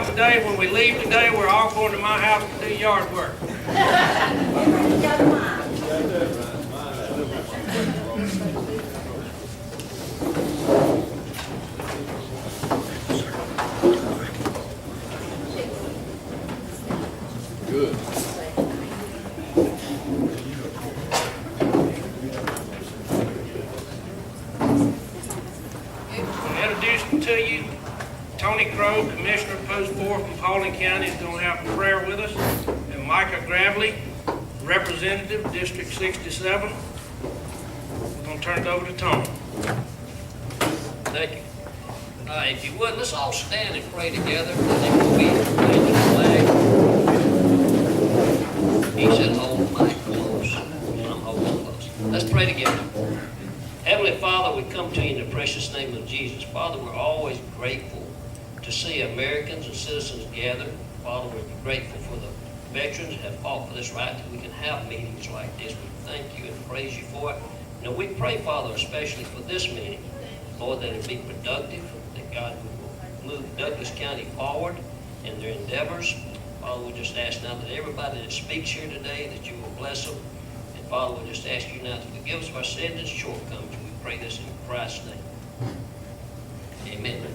house today. When we leave today, we're all going to my house to do yard work. Good. Introducing to you Tony Crow, Commissioner Post 4 from Paulding County, is going to have a prayer with us, and Micah Gravely, Representative, District 67. We're going to turn it over to Tony. Thank you. If you would, let's all stand and pray together. And then we raise the flag. He said, hold the mic close. I'm holding close. Let's pray together. Heavenly Father, we come to you in the precious name of Jesus. Father, we're always grateful to see Americans and citizens gather. Father, we're grateful for the veterans who have fought for this right that we can have meetings like this. We thank you and praise you for it. Now we pray, Father, especially for this meeting, Lord, that it be productive, that God will move Douglas County forward in their endeavors. Father, we just ask now that everybody that speaks here today, that you will bless them. And Father, we just ask you now to forgive us of our sins and shortcomings. We pray this in Christ's name. Amen.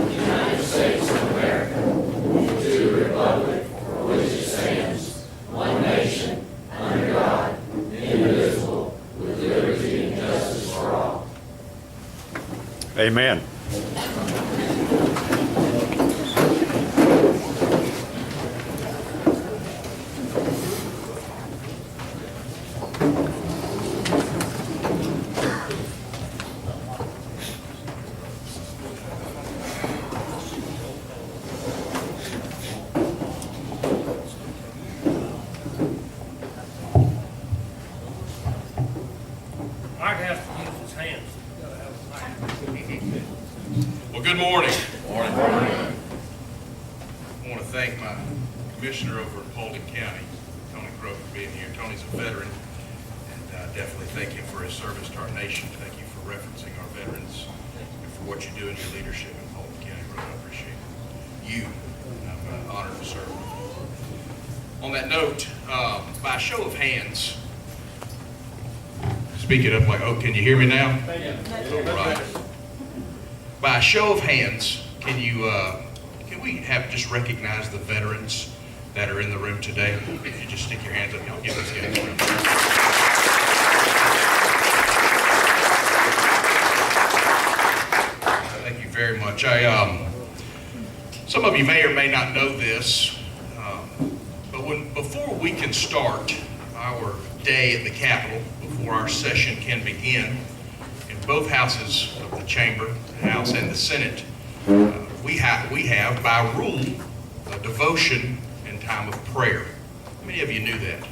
United States of America, to the republic for which it stands, one nation, under God, indivisible, with liberty and justice for all. Amen. Mike has to use his hands. You gotta have a mic. Well, good morning. Morning. I want to thank my commissioner over at Paulding County, Tony Crow, for being here. Tony's a veteran, and I definitely thank him for his service to our nation. Thank you for referencing our veterans and for what you do in your leadership in Paulding County. Really, I appreciate you. I'm honored to serve. On that note, by a show of hands, speak it up like, oh, can you hear me now? All right. By a show of hands, can we have just recognize the veterans that are in the room today? If you just stick your hands up, y'all give these guys a round. Thank you very much. Some of you may or may not know this, but before we can start our day at the Capitol, before our session can begin, in both houses of the chamber, the House and the Senate, we have by rule a devotion and time of prayer. How many of you knew that?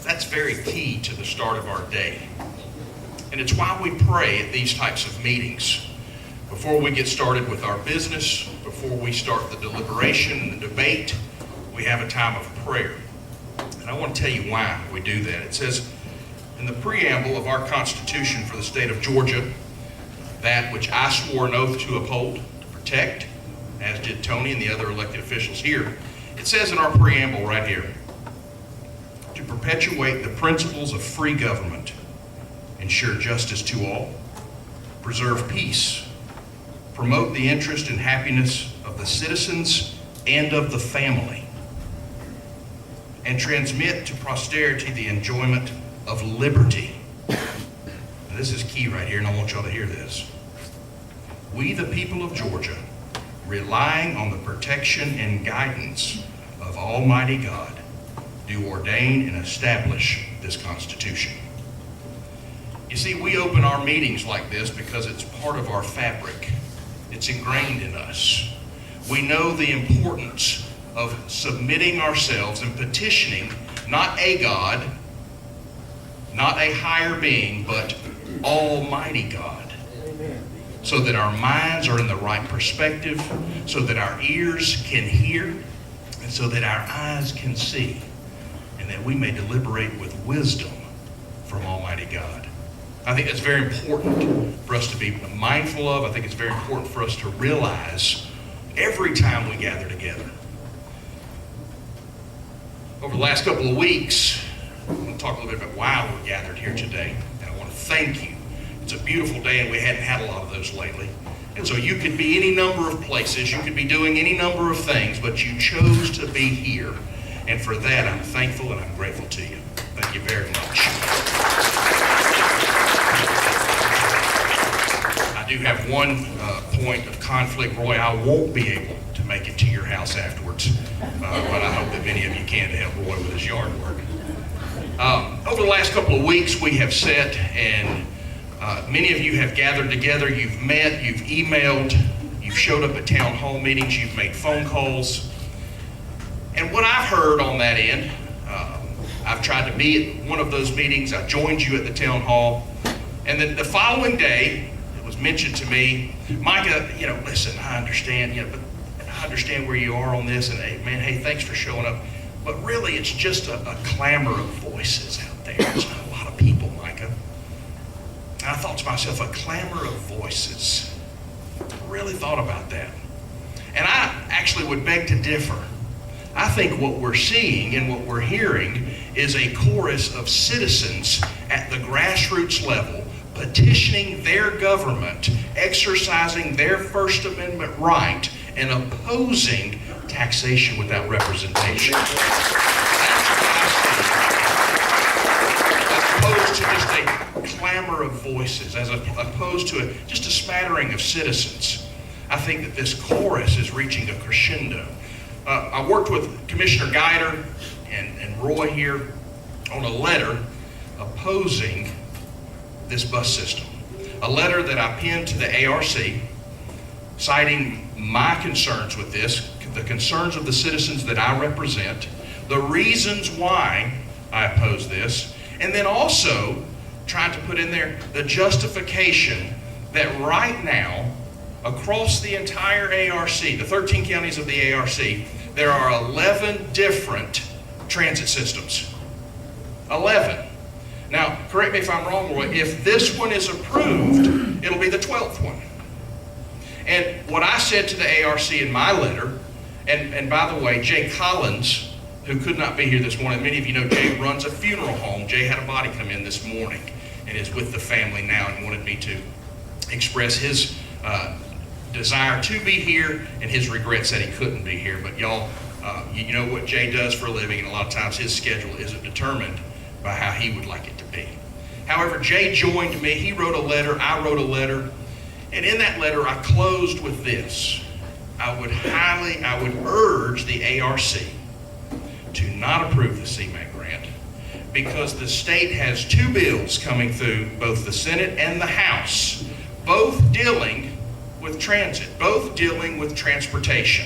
That's very key to the start of our day. And it's why we pray at these types of meetings. Before we get started with our business, before we start the deliberation and the debate, we have a time of prayer. And I want to tell you why we do that. It says in the preamble of our Constitution for the state of Georgia, that which I swore an oath to uphold, to protect, as did Tony and the other elected officials here. It says in our preamble right here, to perpetuate the principles of free government, ensure justice to all, preserve peace, promote the interest and happiness of the citizens and of the family, and transmit to posterity the enjoyment of liberty. Now, this is key right here, and I want y'all to hear this. We, the people of Georgia, relying on the protection and guidance of Almighty God, do ordain and establish this Constitution. You see, we open our meetings like this because it's part of our fabric. It's ingrained in us. We know the importance of submitting ourselves and petitioning not a God, not a higher being, but Almighty God. So that our minds are in the right perspective, so that our ears can hear, and so that our eyes can see. and that we may deliberate with wisdom from Almighty God. I think that's very important for us to be mindful of. I think it's very important for us to realize every time we gather together. Over the last couple of weeks, I'm going to talk a little bit about why we're gathered here today. And I want to thank you. It's a beautiful day, and we hadn't had a lot of those lately. And so you could be any number of places, you could be doing any number of things, but you chose to be here. And for that, I'm thankful and I'm grateful to you. Thank you very much. I do have one point of conflict, Roy. I won't be able to make it to your house afterwards, but I hope that many of you can to help Roy with his yard work. Over the last couple of weeks, we have sat and many of you have gathered together. You've met, you've emailed, you've showed up at town hall meetings, you've made phone calls. And what I've heard on that end, I've tried to be at one of those meetings. I joined you at the town hall. And then the following day, it was mentioned to me, Micah, listen, I understand, but I understand where you are on this. And hey, thanks for showing up. But really, it's just a clamor of voices out there. There's not a lot of people, Micah. And I thought to myself, a clamor of voices. I really thought about that. And I actually would beg to differ. I think what we're seeing and what we're hearing is a chorus of citizens at the grassroots level petitioning their government, exercising their First Amendment right, and opposing taxation without representation. That's what I see. As opposed to just a clamor of voices, as opposed to just a smattering of citizens. I think that this chorus is reaching a crescendo. I worked with Commissioner Guider and Roy here on a letter opposing this bus system. A letter that I penned to the ARC, citing my concerns with this, the concerns of the citizens that I represent, the reasons why I oppose this, and then also trying to put in there the justification that right now, across the entire ARC, the 13 counties of the ARC, there are 11 different transit systems. 11. Now, correct me if I'm wrong, Roy, if this one is approved, it'll be the 12th one. And what I said to the ARC in my letter, and by the way, Jay Collins, who could not be here this morning, many of you know Jay runs a funeral home. Jay had a body come in this morning and is with the family now and wanted me to express his desire to be here and his regrets that he couldn't be here. But y'all, you know what Jay does for a living, and a lot of times his schedule isn't determined by how he would like it to be. However, Jay joined me. He wrote a letter. I wrote a letter. And in that letter, I closed with this. I would urge the ARC to not approve the CMAQ grant because the state has two bills coming through both the Senate and the House, both dealing with transit, both dealing with transportation.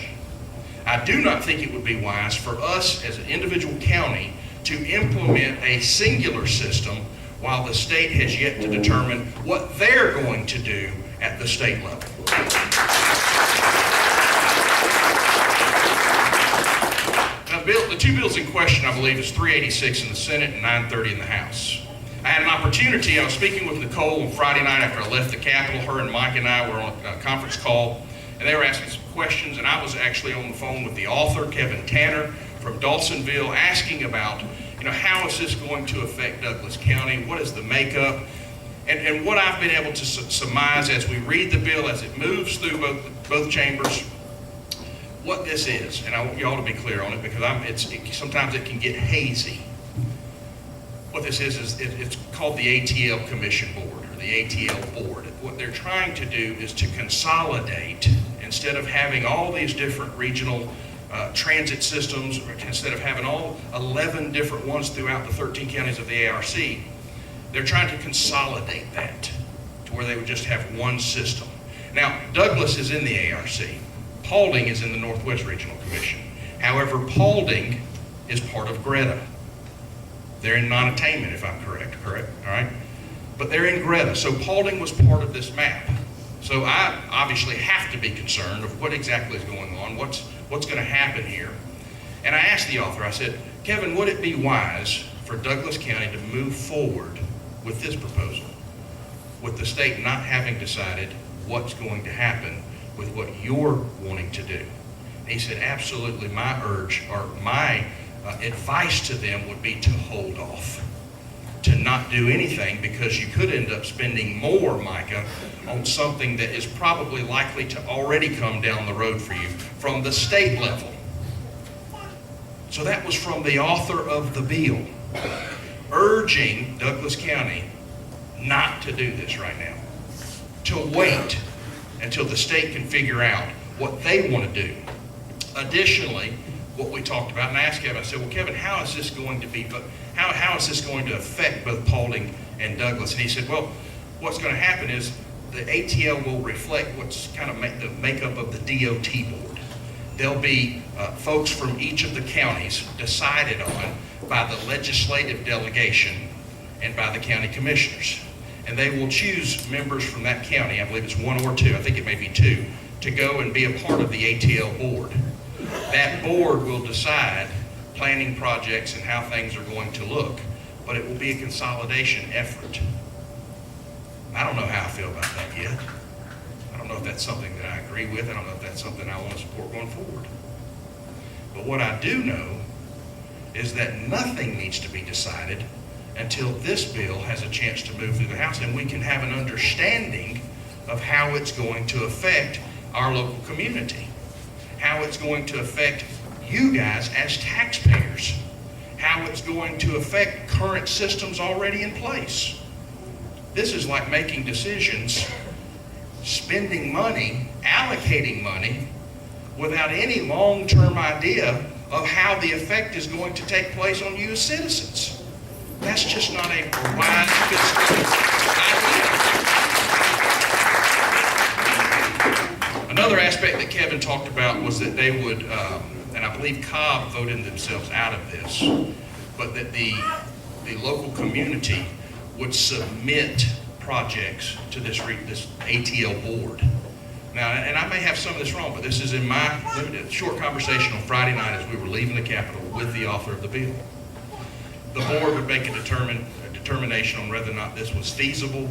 I do not think it would be wise for us as an individual county to implement a singular system while the state has yet to determine what they're going to do at the state level. Now, the two bills in question, I believe, is 386 in the Senate and 930 in the House. I had an opportunity. I was speaking with Nicole on Friday night after I left the Capitol. Her and Mike and I were on a conference call, and they were asking some questions, and I was actually on the phone with the author, Kevin Tanner, from Dawsonville, asking about, how is this going to affect Douglas County? What is the makeup? And what I've been able to surmise as we read the bill, as it moves through both chambers, what this is, and I want you all to be clear on it because sometimes it can get hazy. What this is it's called the ATL Commission Board, or the ATL Board. What they're trying to do is to consolidate, instead of having all these different regional transit systems, or instead of having all 11 different ones throughout the 13 counties of the ARC, they're trying to consolidate that to where they would just have one system. Now, Douglas is in the ARC. Paulding is in the Northwest Regional Commission. However, Paulding is part of Greta. They're in non-attainment, if I'm correct, all right? But they're in Greta, so Paulding was part of this map. So I obviously have to be concerned of what exactly is going on, what's going to happen here. And I asked the author, I said, Kevin, would it be wise for Douglas County to move forward with this proposal, with the state not having decided what's going to happen with what you're wanting to do? And he said, absolutely. My urge, or my advice to them would be to hold off, to not do anything, because you could end up spending more, Micah, on something that is probably likely to already come down the road for you from the state level. So that was from the author of the bill, urging Douglas County not to do this right now, to wait until the state can figure out what they want to do. Additionally, what we talked about, and I asked Kevin, I said, well, Kevin, how is this going to be, how is this going to affect both Paulding and Douglas? And he said, well, what's going to happen is the ATL will reflect what's kind of the makeup of the DOT board. There'll be folks from each of the counties decided on by the legislative delegation and by the county commissioners. And they will choose members from that county, I believe it's one or two, I think it may be two, to go and be a part of the ATL board. That board will decide planning projects and how things are going to look, but it will be a consolidation effort. I don't know how I feel about that yet. I don't know if that's something that I agree with. I don't know if that's something I want to support going forward. But what I do know is that nothing needs to be decided until this bill has a chance to move through the House and we can have an understanding of how it's going to affect our local community, how it's going to affect you guys as taxpayers, how it's going to affect current systems already in place. This is like making decisions, spending money, allocating money, without any long-term idea of how the effect is going to take place on you as citizens. That's just not a wise fiscal idea. Another aspect that Kevin talked about was that they would, and I believe Cobb voted themselves out of this, but that the local community would submit projects to this ATL board. Now, and I may have some of this wrong, but this is in my limited short conversation on Friday night as we were leaving the Capitol with the author of the bill. The board would make a determination on whether or not this was feasible.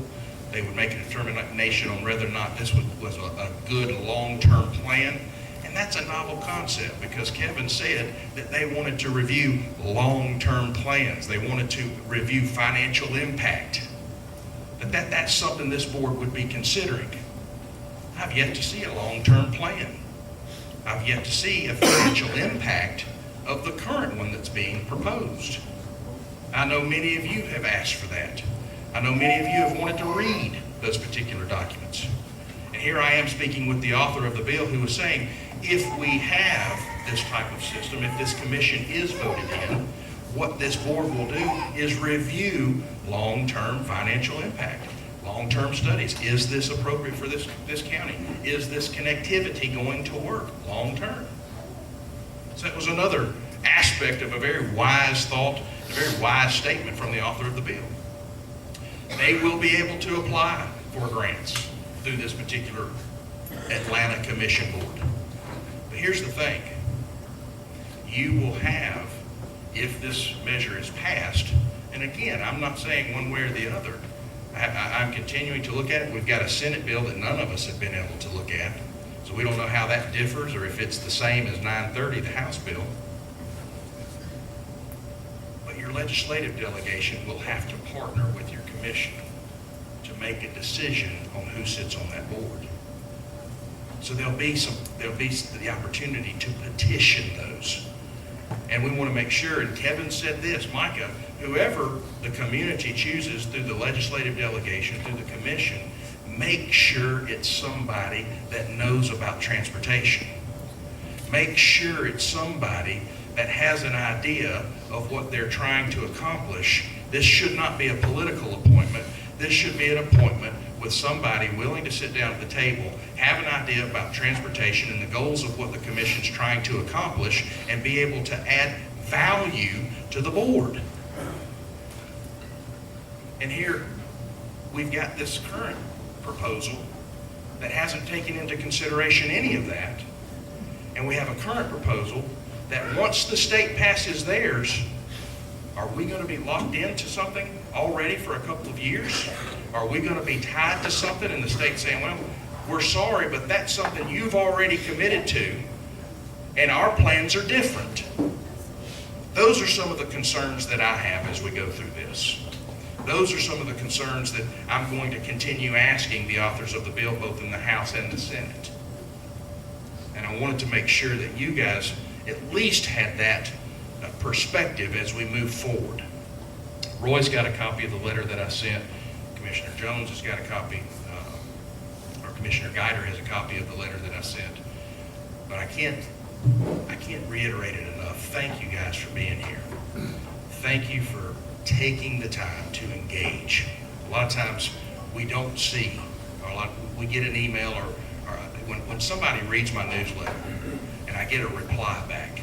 They would make a determination on whether or not this was a good long-term plan. And that's a novel concept because Kevin said that they wanted to review long-term plans. They wanted to review financial impact. That's something this board would be considering. I've yet to see a long-term plan. I've yet to see a financial impact of the current one that's being proposed. I know many of you have asked for that. I know many of you have wanted to read those particular documents. And here I am speaking with the author of the bill who was saying, if we have this type of system, if this commission is voted in, what this board will do is review long-term financial impact, long-term studies. Is this appropriate for this county? Is this connectivity going to work long-term? So that was another aspect of a very wise thought, a very wise statement from the author of the bill. They will be able to apply for grants through this particular Atlanta Commission Board. But here's the thing. You will have, if this measure is passed, and again, I'm not saying one way or the other. I'm continuing to look at it. We've got a Senate bill that none of us have been able to look at. So we don't know how that differs or if it's the same as 930, the House bill. But your legislative delegation will have to partner with your commission to make a decision on who sits on that board. So there'll be the opportunity to petition those. And we want to make sure, and Kevin said this, Micah, whoever the community chooses through the legislative delegation, through the commission, make sure it's somebody that knows about transportation. Make sure it's somebody that has an idea of what they're trying to accomplish. This should not be a political appointment. This should be an appointment with somebody willing to sit down at the table, have an idea about transportation and the goals of what the commission's trying to accomplish, and be able to add value to the board. And here, we've got this current proposal that hasn't taken into consideration any of that. And we have a current proposal that once the state passes theirs, are we going to be locked into something already for a couple of years? Are we going to be tied to something and the state saying, well, we're sorry, but that's something you've already committed to, and our plans are different? Those are some of the concerns that I have as we go through this. Those are some of the concerns that I'm going to continue asking the authors of the bill, both in the House and the Senate. And I wanted to make sure that you guys at least had that perspective as we move forward. Roy's got a copy of the letter that I sent. Commissioner Jones has got a copy, or Commissioner Guider has a copy of the letter that I sent. But I can't reiterate it enough. Thank you guys for being here. Thank you for taking the time to engage. A lot of times we don't see, or we get an email or when somebody reads my newsletter and I get a reply back,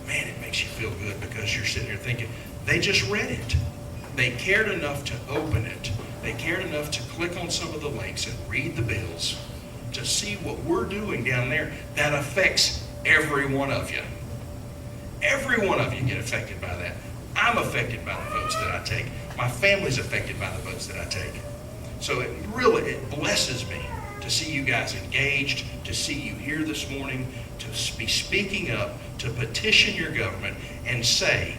man, it makes you feel good because you're sitting there thinking, they just read it. They cared enough to open it. They cared enough to click on some of the links and read the bills to see what we're doing down there that affects every one of you. Every one of you get affected by that. I'm affected by the votes that I take. My family's affected by the votes that I take. So it blesses me to see you guys engaged, to see you here this morning, to be speaking up, to petition your government and say,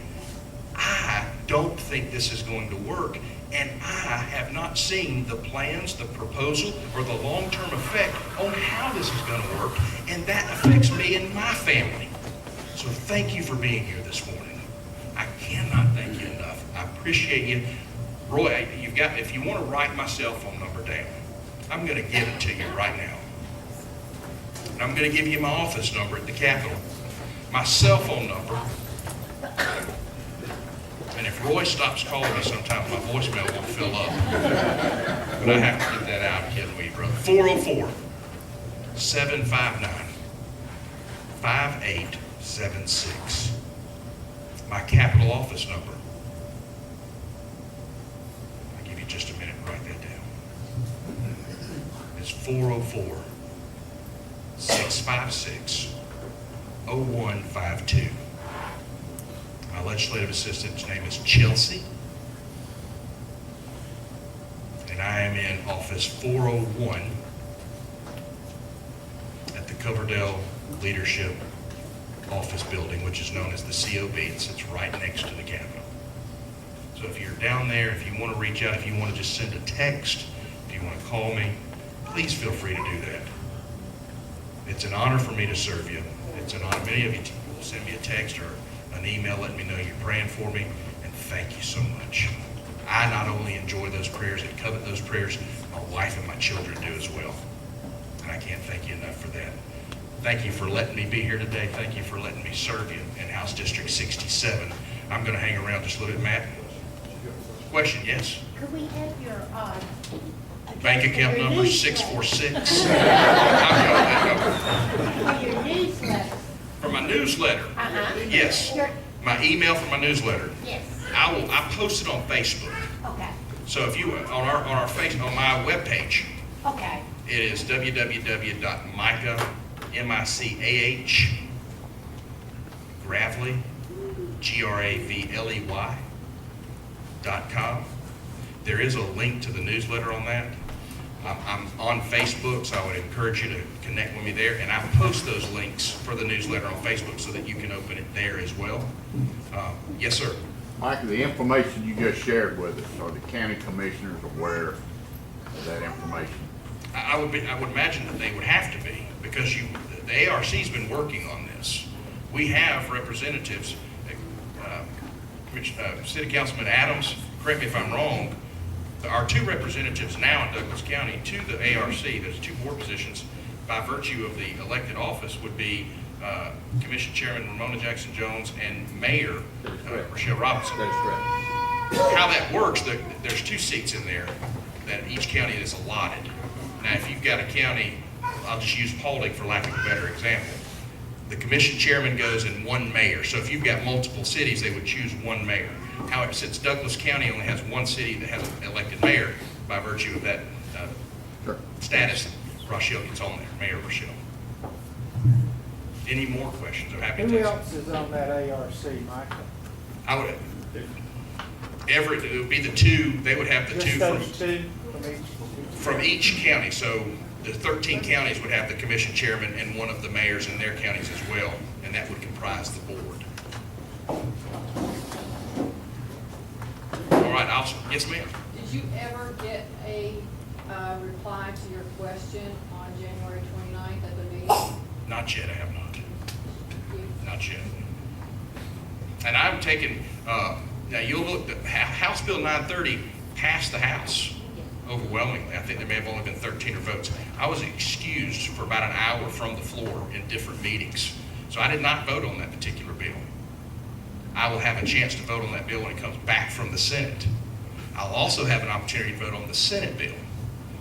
I don't think this is going to work, and I have not seen the plans, the proposal, or the long-term effect on how this is going to work, and that affects me and my family. So thank you for being here this morning. I cannot thank you enough. I appreciate you. Roy, if you want to write my cell phone number down, I'm going to give it to you right now. And I'm going to give you my office number at the Capitol. My cell phone number. And if Roy stops calling me sometime, my voicemail won't fill up. But I have to get that out again, will you, brother? 404-759-5876. My Capitol office number. I'll give you just a minute to write that down. It's 404-656-0152. My legislative assistant's name is Chelsea. And I am in office 401 at the Coverdell Leadership Office Building, which is known as the COB. It sits right next to the Capitol. So if you're down there, if you want to reach out, if you want to just send a text, if you want to call me, please feel free to do that. It's an honor for me to serve you. It's an honor. Many of you will send me a text or an email letting me know you're praying for me, and thank you so much. I not only enjoy those prayers and covet those prayers, my wife and my children do as well. And I can't thank you enough for that. Thank you for letting me be here today. Thank you for letting me serve you in House District 67. I'm going to hang around just a little bit. Matt? Question, yes? Could we have your Bank account number 646. for your newsletter? For my newsletter? Yes. My email for my newsletter. Yes. I post it on Facebook. Okay. So if you on our Facebook, on my webpage, Okay. it is www.micah, M-I-C-A-H, Gravely, GRAVLEY.com. There is a link to the newsletter on that. I'm on Facebook, so I would encourage you to connect with me there. And I post those links for the newsletter on Facebook so that you can open it there as well. Yes, sir. Mike, the information you just shared with us, are the county commissioners aware of that information? I would imagine that they would have to be, because the ARC's been working on this. We have representatives, City Councilman Adams, correct me if I'm wrong, our two representatives now in Douglas County to the ARC, there's two board positions by virtue of the elected office, would be Commission Chairman Ramona Jackson Jones and Mayor Rochelle Robinson. That is correct. How that works, there's two seats in there that each county is allotted. Now, if you've got a county, I'll just use Paulding for lack of a better example. The commission chairman goes and one mayor. So if you've got multiple cities, they would choose one mayor. However, since Douglas County only has one city that has an elected mayor, by virtue of that status, Rochelle gets on there, Mayor Rochelle. Any more questions? I'm happy to Who take some. else is on that ARC, Michael? I would, it would be the two, they would have the Just two from, those two from each county. So the 13 counties would have the commission chairman and one of the mayors in their counties as well, and that would comprise the board. All right, yes ma'am. Did you ever get a reply to your question on January 29th at the meeting? Not yet, I have not. You- Not yet. And I've taken, now you'll look, House Bill 930 passed the House overwhelmingly. I think there may have only been 13 votes. I was excused for about an hour from the floor in different meetings. So I did not vote on that particular bill. I will have a chance to vote on that bill when it comes back from the Senate. I'll also have an opportunity to vote on the Senate bill.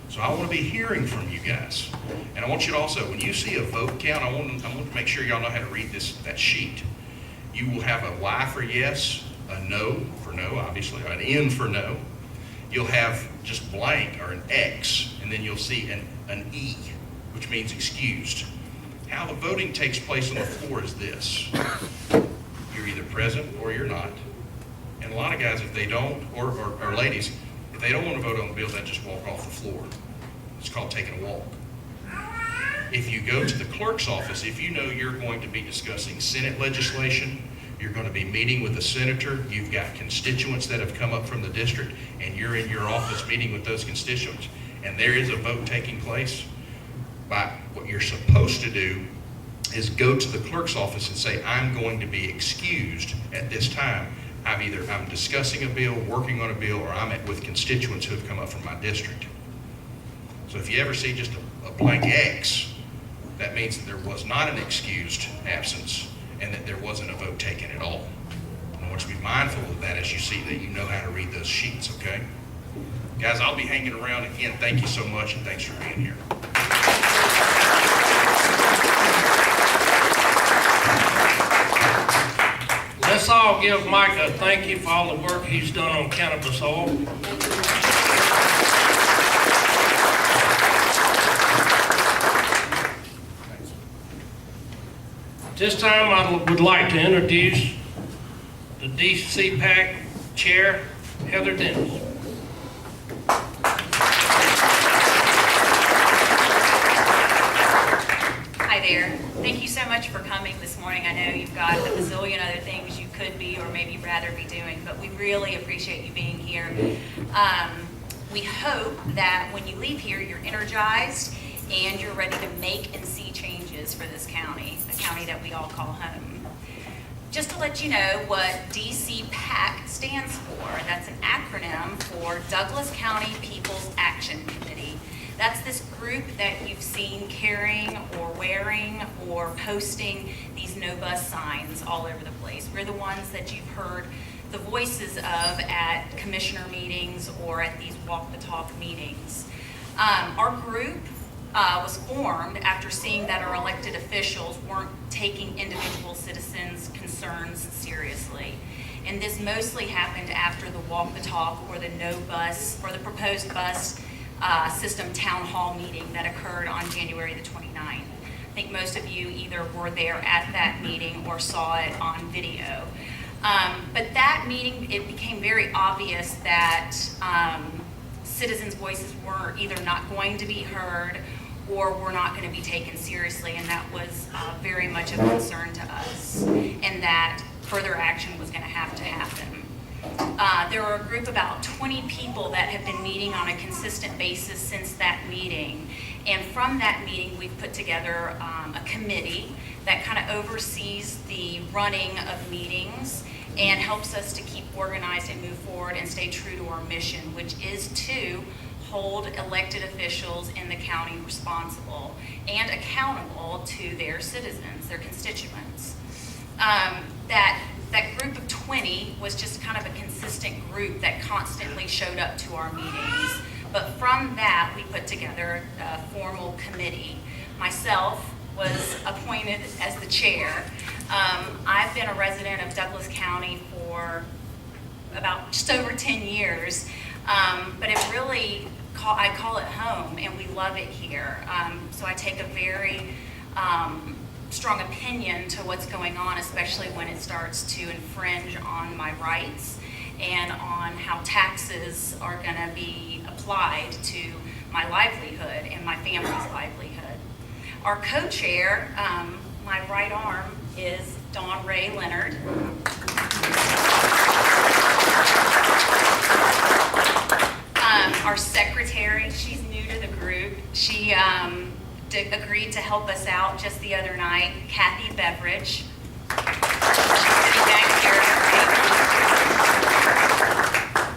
So I want to be hearing from you guys. And I want you to also, when you see a vote count, I want to make sure y'all know how to read that sheet. You will have a Y for yes, a no for no, obviously, an N for no. You'll have just blank or an X, and then you'll see an E, which means excused. How the voting takes place on the floor is this. You're either present or you're not. And a lot of guys, if they don't, or ladies, if they don't want to vote on the bill, they just walk off the floor. It's called taking a walk. If you go to the clerk's office, if you know you're going to be discussing Senate legislation, you're going to be meeting with a senator, you've got constituents that have come up from the district, and you're in your office meeting with those constituents, and there is a vote taking place, what you're supposed to do is go to the clerk's office and say, I'm going to be excused at this time. I'm discussing a bill, working on a bill, or I'm with constituents who have come up from my district. So if you ever see just a blank X, that means that there was not an excused absence and that there wasn't a vote taken at all. And I want you to be mindful of that as you see that you know how to read those sheets, okay? Guys, I'll be hanging around. Again, thank you so much, and thanks for being here. Let's all give Mike a thank you for all the work he's done on cannabis oil. This time I would like to introduce the DCPAC Chair, Heather Dennis. Hi there. Thank you so much for coming this morning. I know you've got a bazillion other things you could be or maybe rather be doing, but we really appreciate you being here. We hope that when you leave here, you're energized and you're ready to make and see changes for this county, a county that we all call home. Just to let you know what DCPAC stands for, that's an acronym for Douglas County People's Action Committee. That's this group that you've seen carrying or wearing or posting these no bus signs all over the place. We're the ones that you've heard the voices of at commissioner meetings or at these walk the talk meetings. Our group was formed after seeing that our elected officials weren't taking individual citizens' concerns seriously. And this mostly happened after the walk the talk or the no bus or the proposed bus system town hall meeting that occurred on January the 29th. I think most of you either were there at that meeting or saw it on video. But that meeting, it became very obvious that citizens' voices were either not going to be heard or were not going to be taken seriously, and that was very much of a concern to us, and that further action was going to happen. There were a group about 20 people that have been meeting on a consistent basis since that meeting. And from that meeting, we've put together a committee that kind of oversees the running of meetings and helps us to keep organized and move forward and stay true to our mission, which is to hold elected officials in the county responsible and accountable to their citizens, their constituents. That group of 20 was just kind of a consistent group that constantly showed up to our meetings. But from that, we put together a formal committee. Myself was appointed as the chair. I've been a resident of Douglas County for about just over 10 years, but it really, I call it home, and we love it here. So I take a very strong opinion to what's going on, especially when it starts to infringe on my rights and on how taxes are going to be applied to my livelihood and my family's livelihood. Our co-chair, my right arm, is Dawn Ray Leonard. Our secretary, she's new to the group. She agreed to help us out just the other night, Kathy Beveridge. She's sitting back here at her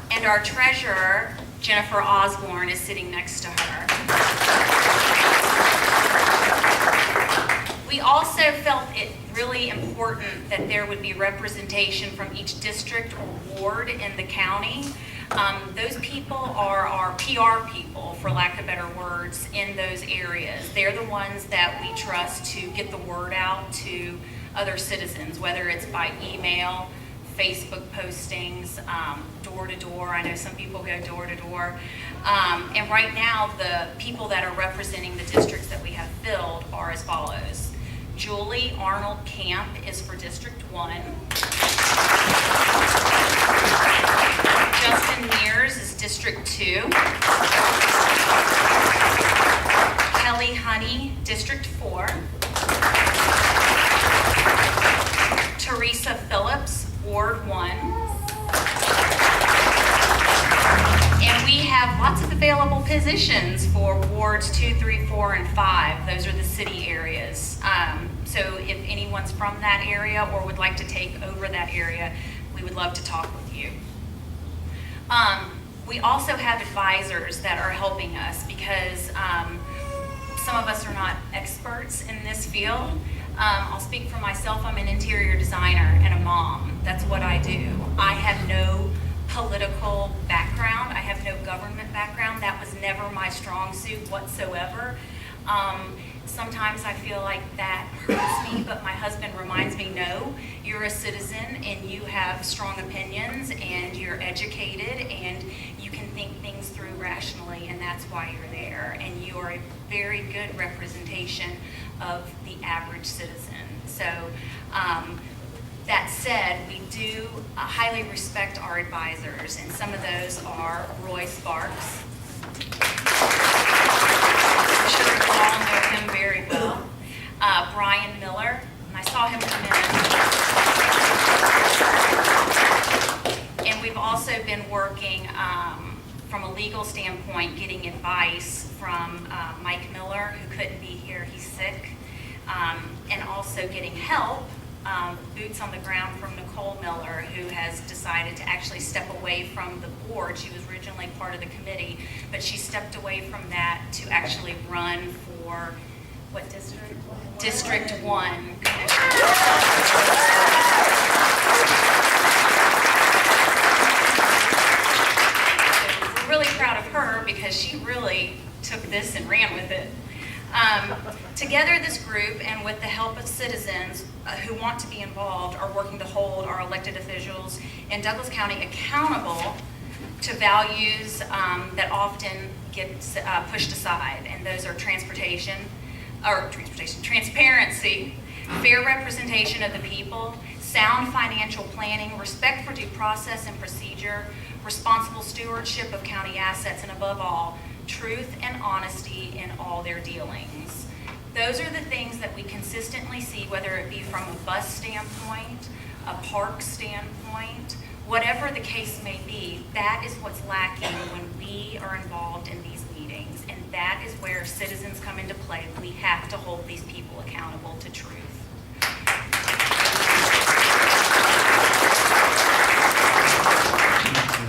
table. And our treasurer, Jennifer Osborne, is sitting next to her. We also felt it really important that there would be representation from each district or ward in the county. Those people are our PR people, for lack of better words, in those areas. They're the ones that we trust to get the word out to other citizens, whether it's by email, Facebook postings, door to door. I know some people go door to door. And right now, the people that are representing the districts that we have filled are as follows. Julie Arnold Camp is for District 1. Justin Mears is District 2. Kelly Honey, District 4. Teresa Phillips, Ward 1. And we have lots of available positions for Wards 2, 3, 4, and 5. Those are the city areas. So if anyone's from that area or would like to take over that area, we would love to talk with you. We also have advisors that are helping us because some of us are not experts in this field. I'll speak for myself. I'm an interior designer and a mom. That's what I do. I have no political background. I have no government background. That was never my strong suit whatsoever. Sometimes I feel like that hurts me, but my husband reminds me, no, you're a citizen and you have strong opinions and you're educated and you can think things through rationally, and that's why you're there. And you are a very good representation of the average citizen. So that said, we do highly respect our advisors, and some of those are Roy Sparks. I'm sure you all know him very well. Brian Miller, and I saw him come in. And we've also been working from a legal standpoint, getting advice from Mike Miller, who couldn't be here, he's sick, and also getting help, boots on the ground, from Nicole Miller, who has decided to actually step away from the board. She was originally part of the committee, but she stepped away from that to actually run for, what district? District 1 Commissioner. So we're really proud of her because she really took this and ran with it. Together, this group, and with the help of citizens who want to be involved, are working to hold our elected officials in Douglas County accountable to values that often get pushed aside, and those are transparency, fair representation of the people, sound financial planning, respect for due process and procedure, responsible stewardship of county assets, and above all, truth and honesty in all their dealings. Those are the things that we consistently see, whether it be from a bus standpoint, a park standpoint, whatever the case may be. That is what's lacking when we are involved in these meetings, and that is where citizens come into play. We have to hold these people accountable to truth.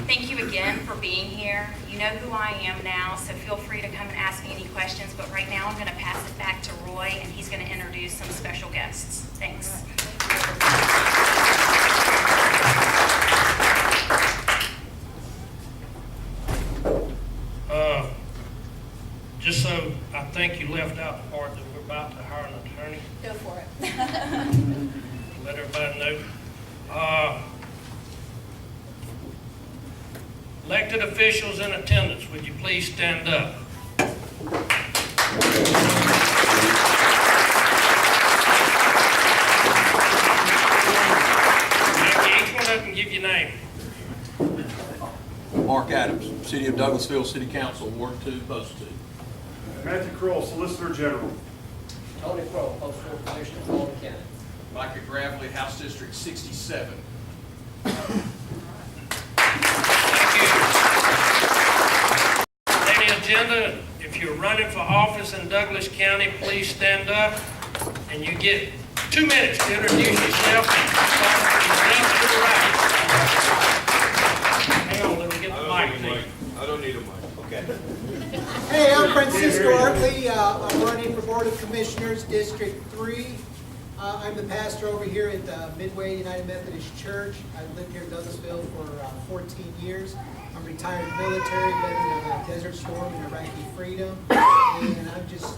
Thank you again for being here. You know who I am now, so feel free to come and ask me any questions, but right now I'm going to pass it back to Roy, and he's going to introduce some special guests. Thanks. Just so I think you left out the part that we're about to hire an attorney, Go for it. let everybody know. Elected officials in attendance, would you please stand up? your name. Mark Adams, City of Douglasville City Council, Ward 2, Post 2. Matthew Kroll, Solicitor General. Tony Crow, Post 4 Commissioner, Paulding County. Micah Gravely, House District 67. Any agenda, if you're running for office in Douglas County, please stand up. And you get 2 minutes to introduce yourself. Start from the left to the right. Hang on, let me get the mic to you. I don't need a mic. Okay. Hey, I'm Francisco Hartley. I'm running for Board of Commissioners, District 3. I'm the pastor over here at Midway United Methodist Church. I've lived here in Douglasville for 14 years. I'm retired military, veteran of Desert Storm and Iraqi Freedom. And I just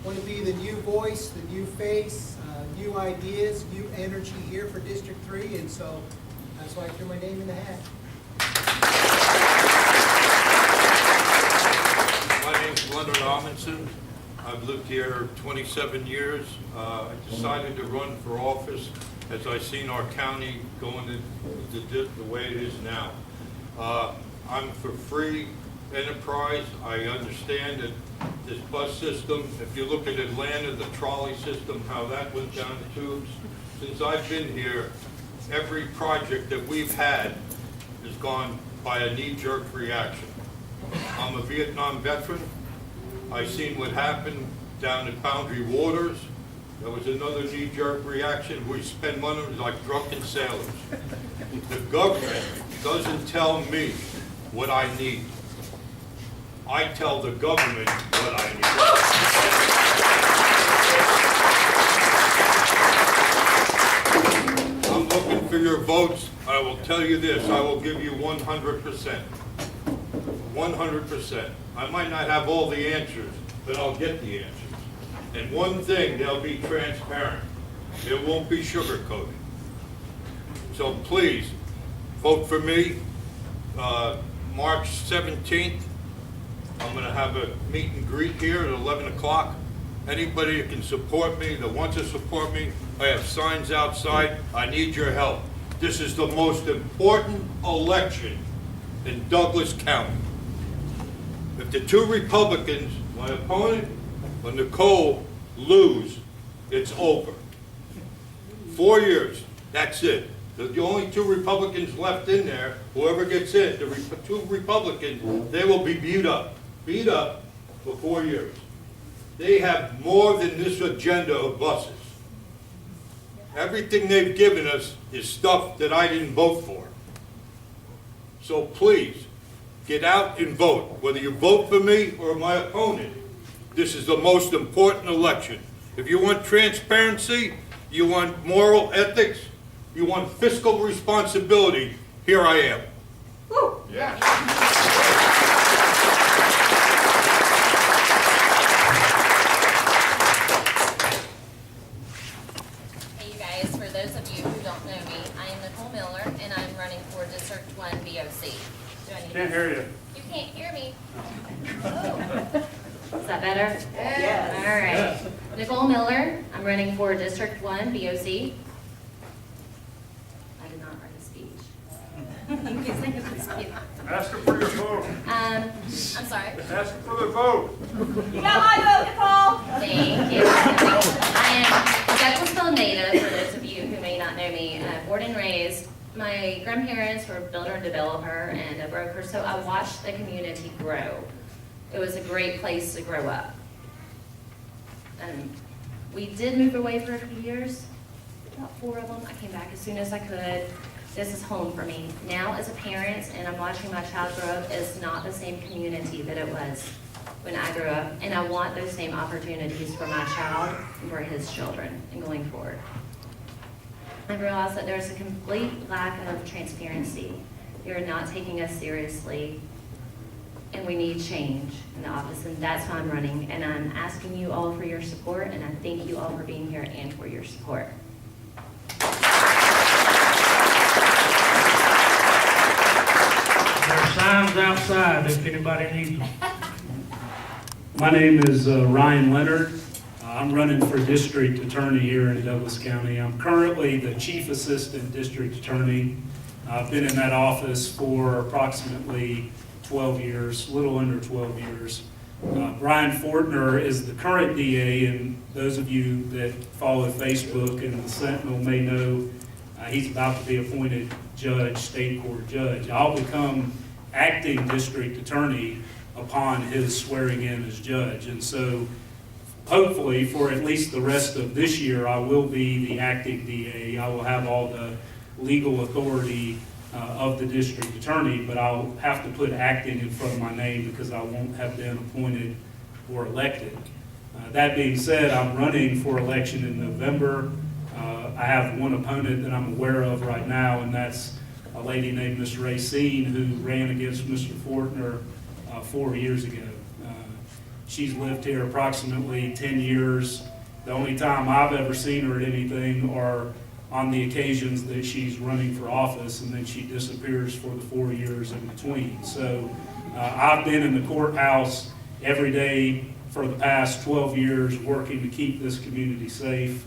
want to be the new voice, the new face, new ideas, new energy here for District 3. And so that's why I threw my name in the hat. My name's Leonard Amundsen. I've lived here 27 years. I decided to run for office as I seen our county going the way it is now. I'm for free enterprise. I understand that this bus system, if you look at Atlanta, the trolley system, how that went down the tubes. Since I've been here, every project that we've had has gone by a knee-jerk reaction. I'm a Vietnam veteran. I seen what happened down at Boundary Waters. There was another knee-jerk reaction. We spend money like drunken sailors. The government doesn't tell me what I need. I tell the government what I need. I'm looking for your votes. I will tell you this, I will give you 100%. 100%. I might not have all the answers, but I'll get the answers. And one thing, they'll be transparent. It won't be sugarcoated. So please, vote for me. March 17th, I'm going to have a meet and greet here at 11 o'clock. Anybody that can support me, that wants to support me, I have signs outside. I need your help. This is the most important election in Douglas County. If the two Republicans, my opponent and Nicole, lose, it's over. 4 years, that's it. The only two Republicans left in there, whoever gets in, the two Republicans, they will be beat up for 4 years. They have more than this agenda of buses. Everything they've given us is stuff that I didn't vote for. So please, get out and vote. Whether you vote for me or my opponent, this is the most important election. If you want transparency, you want moral ethics, you want fiscal responsibility, here I am. Woo! Yeah. Hey you guys, for those of you who don't know me, I am Nicole Miller and I'm running for District 1 BOC. Do I need Can't hear you. You can't hear me. Oh. Is that better? Yes. All right. Nicole Miller, I'm running for District 1 BOC. I did not write a speech. You can say it was cute. Ask her for your vote. I'm sorry. Ask her for the vote. You got my vote, Nicole. Thank you. I am a Douglasville native, for those of you who may not know me, born and raised. My grandparents were a builder and developer and a broker, so I watched the community grow. It was a great place to grow up. We did move away for a few years, about 4 of them. I came back as soon as I could. This is home for me. Now as a parent, and I'm watching my child grow up, it's not the same community that it was when I grew up, and I want those same opportunities for my child and for his children and going forward. I realize that there's a complete lack of transparency. You're not taking us seriously, and we need change in the office, and that's why I'm running. And I'm asking you all for your support, and I thank you all for being here and for your support. There are signs outside if anybody needs them. My name is Ryan Leonard. I'm running for district attorney here in Douglas County. I'm currently the chief assistant district attorney I've been in that office for approximately 12 years, a little under 12 years. Brian Fortner is the current DA, and those of you that follow Facebook and the Sentinel may know he's about to be appointed judge, state court judge. I'll become acting district attorney upon his swearing in as judge. And so hopefully for at least the rest of this year, I will be the acting DA. I will have all the legal authority of the district attorney, but I'll have to put acting in front of my name because I won't have been appointed or elected. That being said, I'm running for election in November. I have one opponent that I'm aware of right now, and that's a lady named Ms. Racine, who ran against Mr. Fortner 4 years ago. She's lived here approximately 10 years. The only time I've ever seen her at anything are on the occasions that she's running for office, and then she disappears for the 4 years in between. So I've been in the courthouse every day for the past 12 years working to keep this community safe.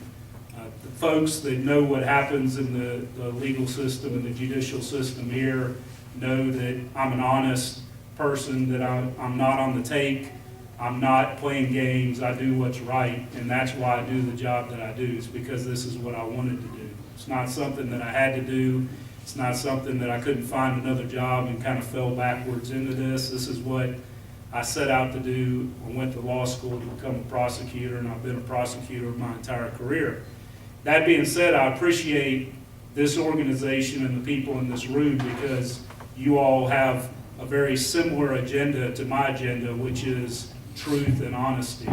The folks that know what happens in the legal system and the judicial system here know that I'm an honest person, that I'm not on the take. I'm not playing games. I do what's right, and that's why I do the job that I do. It's because this is what I wanted to do. It's not something that I had to do. It's not something that I couldn't find another job and kind of fell backwards into this. This is what I set out to do. I went to law school to become a prosecutor, and I've been a prosecutor my entire career. That being said, I appreciate this organization and the people in this room because you all have a very similar agenda to my agenda, which is truth and honesty.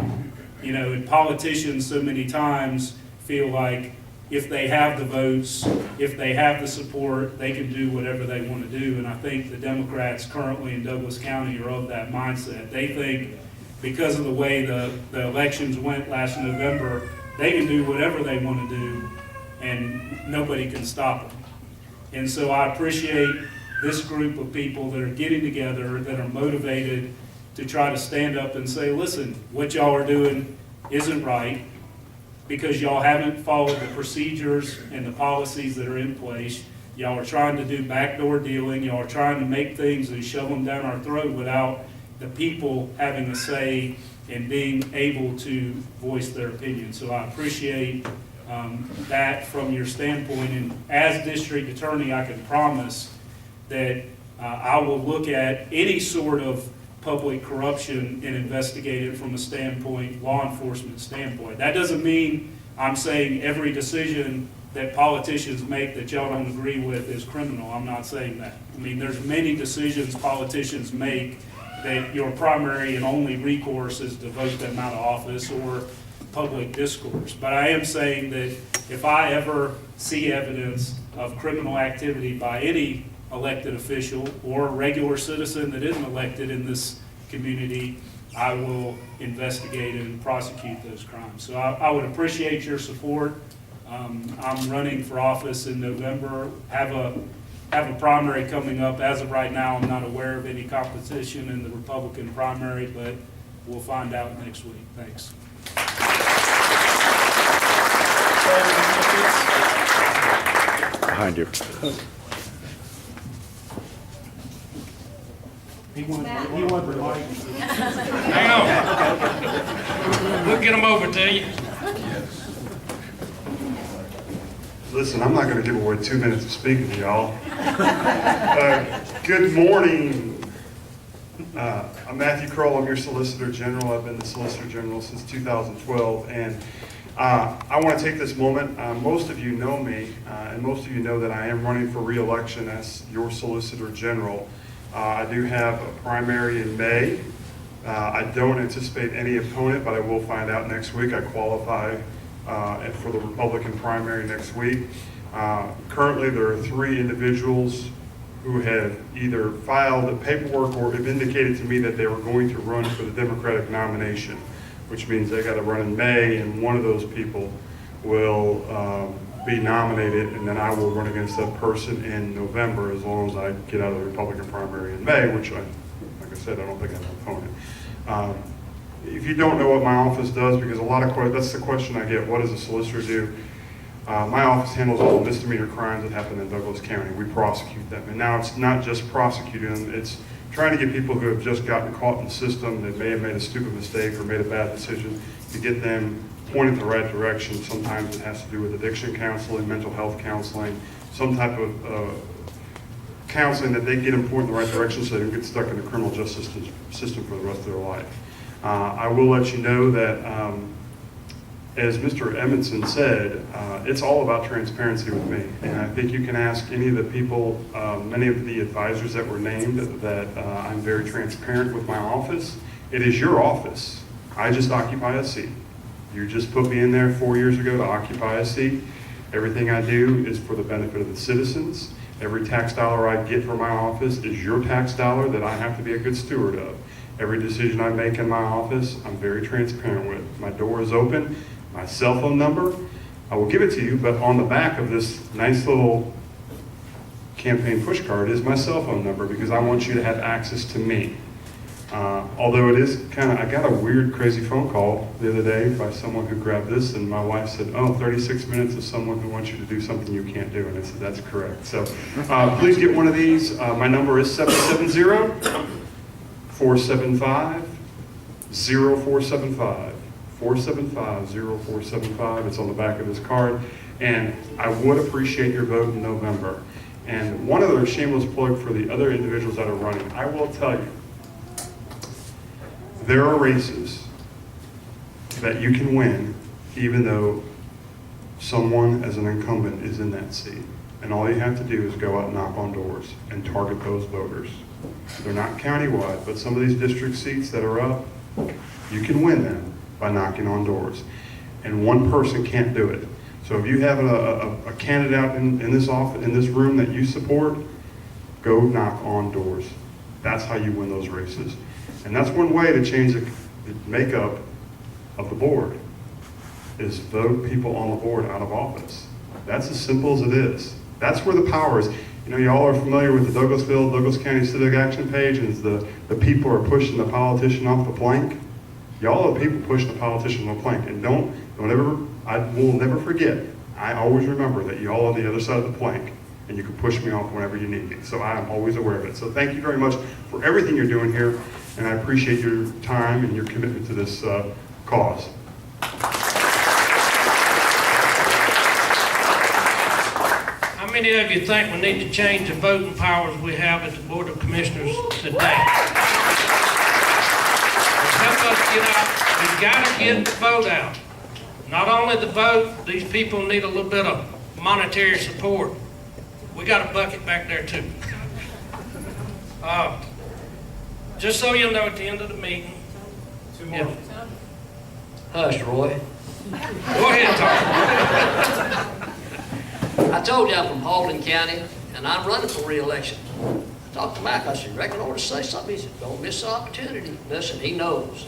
You know, and politicians so many times feel like if they have the votes, if they have the support, they can do whatever they want to do. And I think the Democrats currently in Douglas County are of that mindset. They think because of the way the elections went last November, they can do whatever they want to do and nobody can stop them. And so I appreciate this group of people that are getting together, that are motivated to try to stand up and say, listen, what y'all are doing isn't right because y'all haven't followed the procedures and the policies that are in place. Y'all are trying to do backdoor dealing. Y'all are trying to make things and shove them down our throat without the people having a say and being able to voice their opinion. So I appreciate that from your standpoint. And as district attorney, I can promise that I will look at any sort of public corruption and investigate it from a standpoint, law enforcement standpoint. That doesn't mean I'm saying every decision that politicians make that y'all don't agree with is criminal. I'm not saying that. I mean, there's many decisions politicians make that your primary and only recourse is to vote them out of office or public discourse. But I am saying that if I ever see evidence of criminal activity by any elected official or a regular citizen that isn't elected in this community, I will investigate and prosecute those crimes. So I would appreciate your support. I'm running for office in November. Have a primary coming up. As of right now, I'm not aware of any competition in the Republican primary, but we'll find out next week. Thanks. Behind you. He wanted the mic. Hang on. We'll get them over to you. Listen, I'm not going to give away 2 minutes of speaking to y'all. Good morning. I'm Matthew Kroll. I'm your Solicitor General. I've been the Solicitor General since 2012. And I want to take this moment. Most of you know me, and most of you know that I am running for re-election as your Solicitor General. I do have a primary in May. I don't anticipate any opponent, but I will find out next week. I qualify for the Republican primary next week. Currently, there are 3 individuals who have either filed the paperwork or have indicated to me that they were going to run for the Democratic nomination, which means they got to run in May, and one of those people will be nominated, and then I will run against that person in November as long as I get out of the Republican primary in May, which, like I said, I don't think I have an opponent. If you don't know what my office does, because a lot of that's the question I get, what does a solicitor do? My office handles all the misdemeanor crimes that happen in Douglas County. We prosecute them. And now it's not just prosecuting them, it's trying to get people who have just gotten caught in the system that may have made a stupid mistake or made a bad decision, to get them pointed in the right direction. Sometimes it has to do with addiction counseling, mental health counseling, some type of counseling that they get them pointed in the right direction so they don't get stuck in the criminal justice system for the rest of their life. I will let you know that, as Mr. Edmondson said, it's all about transparency with me. And I think you can ask any of the people, many of the advisors that were named, that I'm very transparent with my office. It is your office. I just occupy a seat. You just put me in there 4 years ago to occupy a seat. Everything I do is for the benefit of the citizens. Every tax dollar I get from my office is your tax dollar that I have to be a good steward of. Every decision I make in my office, I'm very transparent with. My door is open. My cell phone number, I will give it to you, but on the back of this nice little campaign push card is my cell phone number, because I want you to have access to me. Although it is kind of, I got a weird, crazy phone call the other day by someone who grabbed this, and my wife said, oh, 36 minutes of someone who wants you to do something you can't do, and I said, that's correct. So please get one of these. My number is 770-475-0475. 475-0475. It's on the back of this card. And I would appreciate your vote in November. And one other shameless plug for the other individuals that are running. I will tell you, there are races that you can win even though someone as an incumbent is in that seat. And all you have to do is go out and knock on doors and target those voters. They're not countywide, but some of these district seats that are up, you can win them by knocking on doors. And one person can't do it. So if you have a candidate out in this office, in this room that you support, go knock on doors. That's how you win those races. And that's one way to change the makeup of the board, is vote people on the board out of office. That's as simple as it is. That's where the power is. You know, y'all are familiar with the Douglas County Civic Action page, and the people are pushing the politician off the plank. Y'all are the people pushing the politician on the plank. And don't ever, I will never forget, I always remember that y'all are on the other side of the plank, and you can push me off whenever you need me. So I am always aware of it. So thank you very much for everything you're doing here, and I appreciate your time and your commitment to this cause. How many of you think we need to change the voting powers we have at the Board of Commissioners today? Help us get out. We've got to get the vote out. Not only the vote, these people need a little bit of monetary support. We got a bucket back there too. Just so you know, at the end of the meeting. Two more. Yeah. Hush, Roy. Go ahead, Tom. I told you I'm from Halton County, and I'm running for re-election. I talked to Mike. I said, reckon I ought to say something. He said, don't miss the opportunity. Listen, he knows.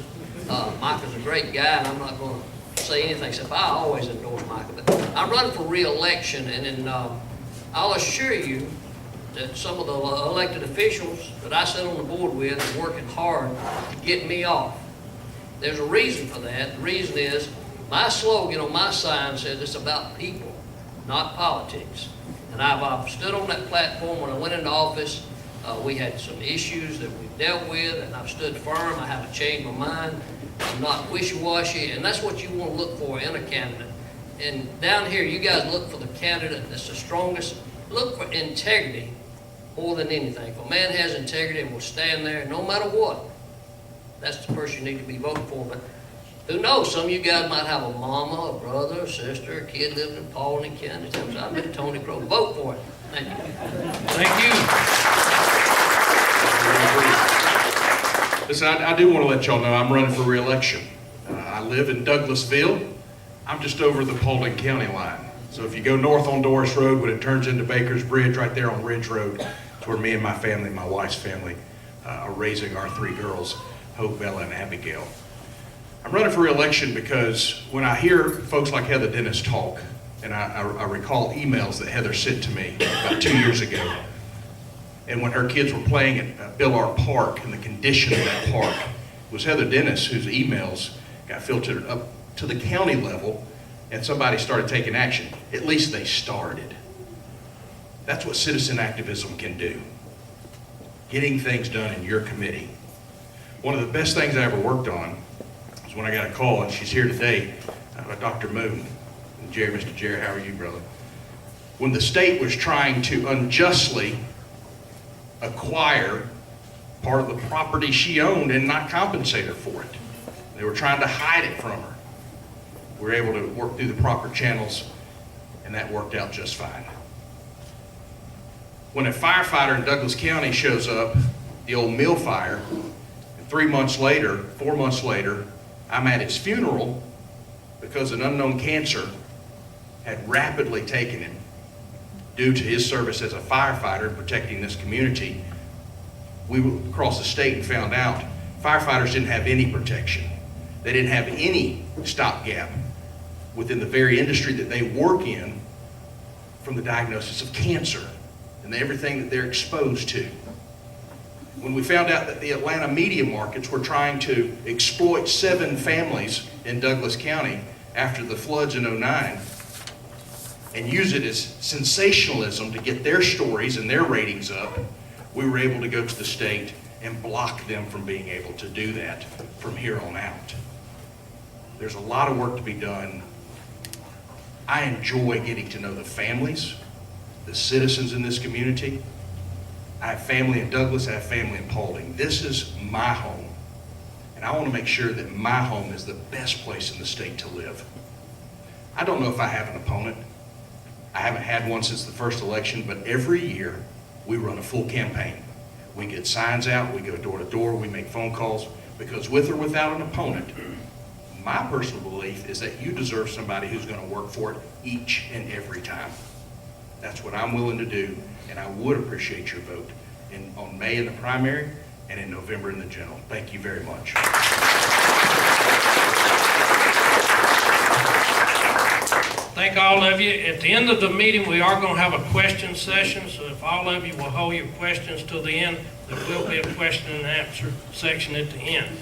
Mike is a great guy, and I'm not going to say anything except I always endorse Micah. But I'm running for re-election, and then I'll assure you that some of the elected officials that I sit on the board with are working hard to get me off. There's a reason for that. The reason is my slogan on my sign says it's about people, not politics. And I've stood on that platform when I went into office. We had some issues that we've dealt with, and I've stood firm. I haven't changed my mind. I'm not wishy-washy, and that's what you want to look for in a candidate. And down here, you guys look for the candidate that's the strongest. Look for integrity more than anything. If a man has integrity and will stand there no matter what, that's the person you need to be voting for. But who knows? Some of you guys might have a mama, a brother, a sister, a kid living in Paulding County. I've been Tony Crow. Vote for it. Thank you. Thank you. Listen, I do want to let y'all know I'm running for re-election. I live in Douglasville. I'm just over the Paulding County line. So if you go north on Doris Road, when it turns into Baker's Bridge, right there on Ridge Road, it's where me and my family, my wife's family, are raising our three girls, Hope, Bella, and Abigail. I'm running for re-election because when I hear folks like Heather Dennis talk, and I recall emails that Heather sent to me about 2 years ago, and when her kids were playing at Billard Park and the condition of that park, it was Heather Dennis whose emails got filtered up to the county level and somebody started taking action. At least they started. That's what citizen activism can do. Getting things done in your committee. One of the best things I ever worked on was when I got a call, and she's here today, Dr. Moon. And Jerry, Mr. Jerry, how are you, brother? When the state was trying to unjustly acquire part of the property she owned and not compensate her for it. They were trying to hide it from her. We were able to work through the proper channels, and that worked out just fine. When a firefighter in Douglas County shows up, the old mill fire, and 4 months later, I'm at his funeral because an unknown cancer had rapidly taken him due to his service as a firefighter in protecting this community. We went across the state and found out firefighters didn't have any protection. They didn't have any stopgap within the very industry that they work in from the diagnosis of cancer and everything that they're exposed to. When we found out that the Atlanta media markets were trying to exploit 7 families in Douglas County after the floods in '09 and use it as sensationalism to get their stories and their ratings up, we were able to go to the state and block them from being able to do that from here on out. There's a lot of work to be done. I enjoy getting to know the families, the citizens in this community. I have family in Douglas, I have family in Paulding. This is my home. And I want to make sure that my home is the best place in the state to live. I don't know if I have an opponent. I haven't had one since the first election, but every year we run a full campaign. We get signs out, we go door to door, we make phone calls, because with or without an opponent, my personal belief is that you deserve somebody who's going to work for it each and every time. That's what I'm willing to do, and I would appreciate your vote on May in the primary and in November in the general. Thank you very much. Thank all of you. At the end of the meeting, we are going to have a question session, so if all of you will hold your questions till the end, there will be a question and answer section at the end.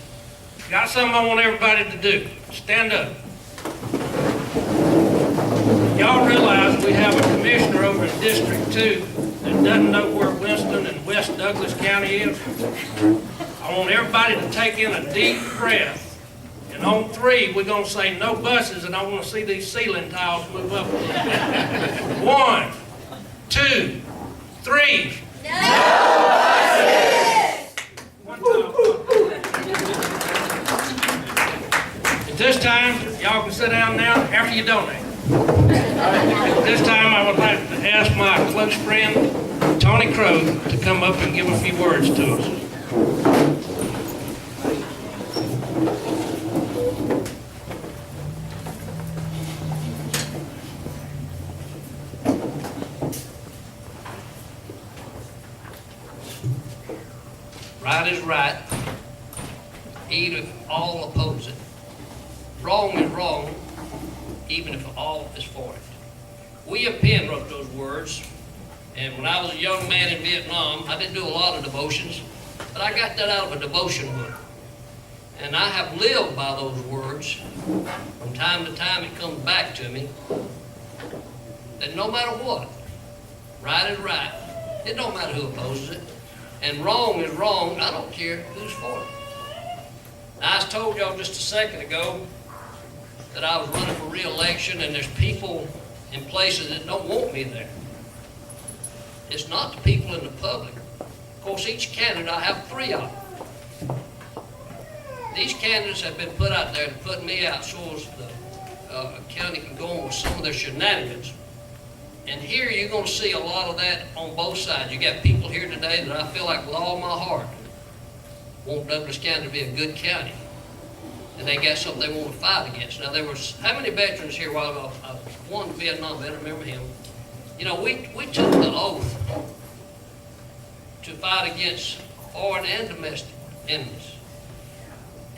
Got something I want everybody to do. Stand up. Y'all realize we have a commissioner over in District 2 that doesn't know where Winston and West Douglas County is. I want everybody to take in a deep breath. And on 3, we're going to say no buses, and I want to see these ceiling tiles move up. 1, 2, 3. No buses! One time. At this time, y'all can sit down now after you donate. At this time, I would like to ask my close friend, Tony Crow, to come up and give a few words to us. Right is right, even if all oppose it. Wrong is wrong, even if all is for it. William Penn wrote those words, and when I was a young man in Vietnam, I didn't do a lot of devotions, but I got that out of a devotion book. And I have lived by those words. From time to time it comes back to me that no matter what, right is right. It don't matter who opposes it. And wrong is wrong, I don't care who's for it. Now, I told y'all just a second ago that I was running for re-election, and there's people in places that don't want me there. It's not the people in the public. Of course, each candidate, I have 3 of them. These candidates have been put out there to put me out so as the county can go on with some of their shenanigans. And here you're going to see a lot of that on both sides. You got people here today that I feel like with all my heart want Douglas County to be a good county. And they got something they want to fight against. Now there was, how many veterans here a while ago? One Vietnam veteran, remember him? You know, we took the oath to fight against foreign and domestic enemies.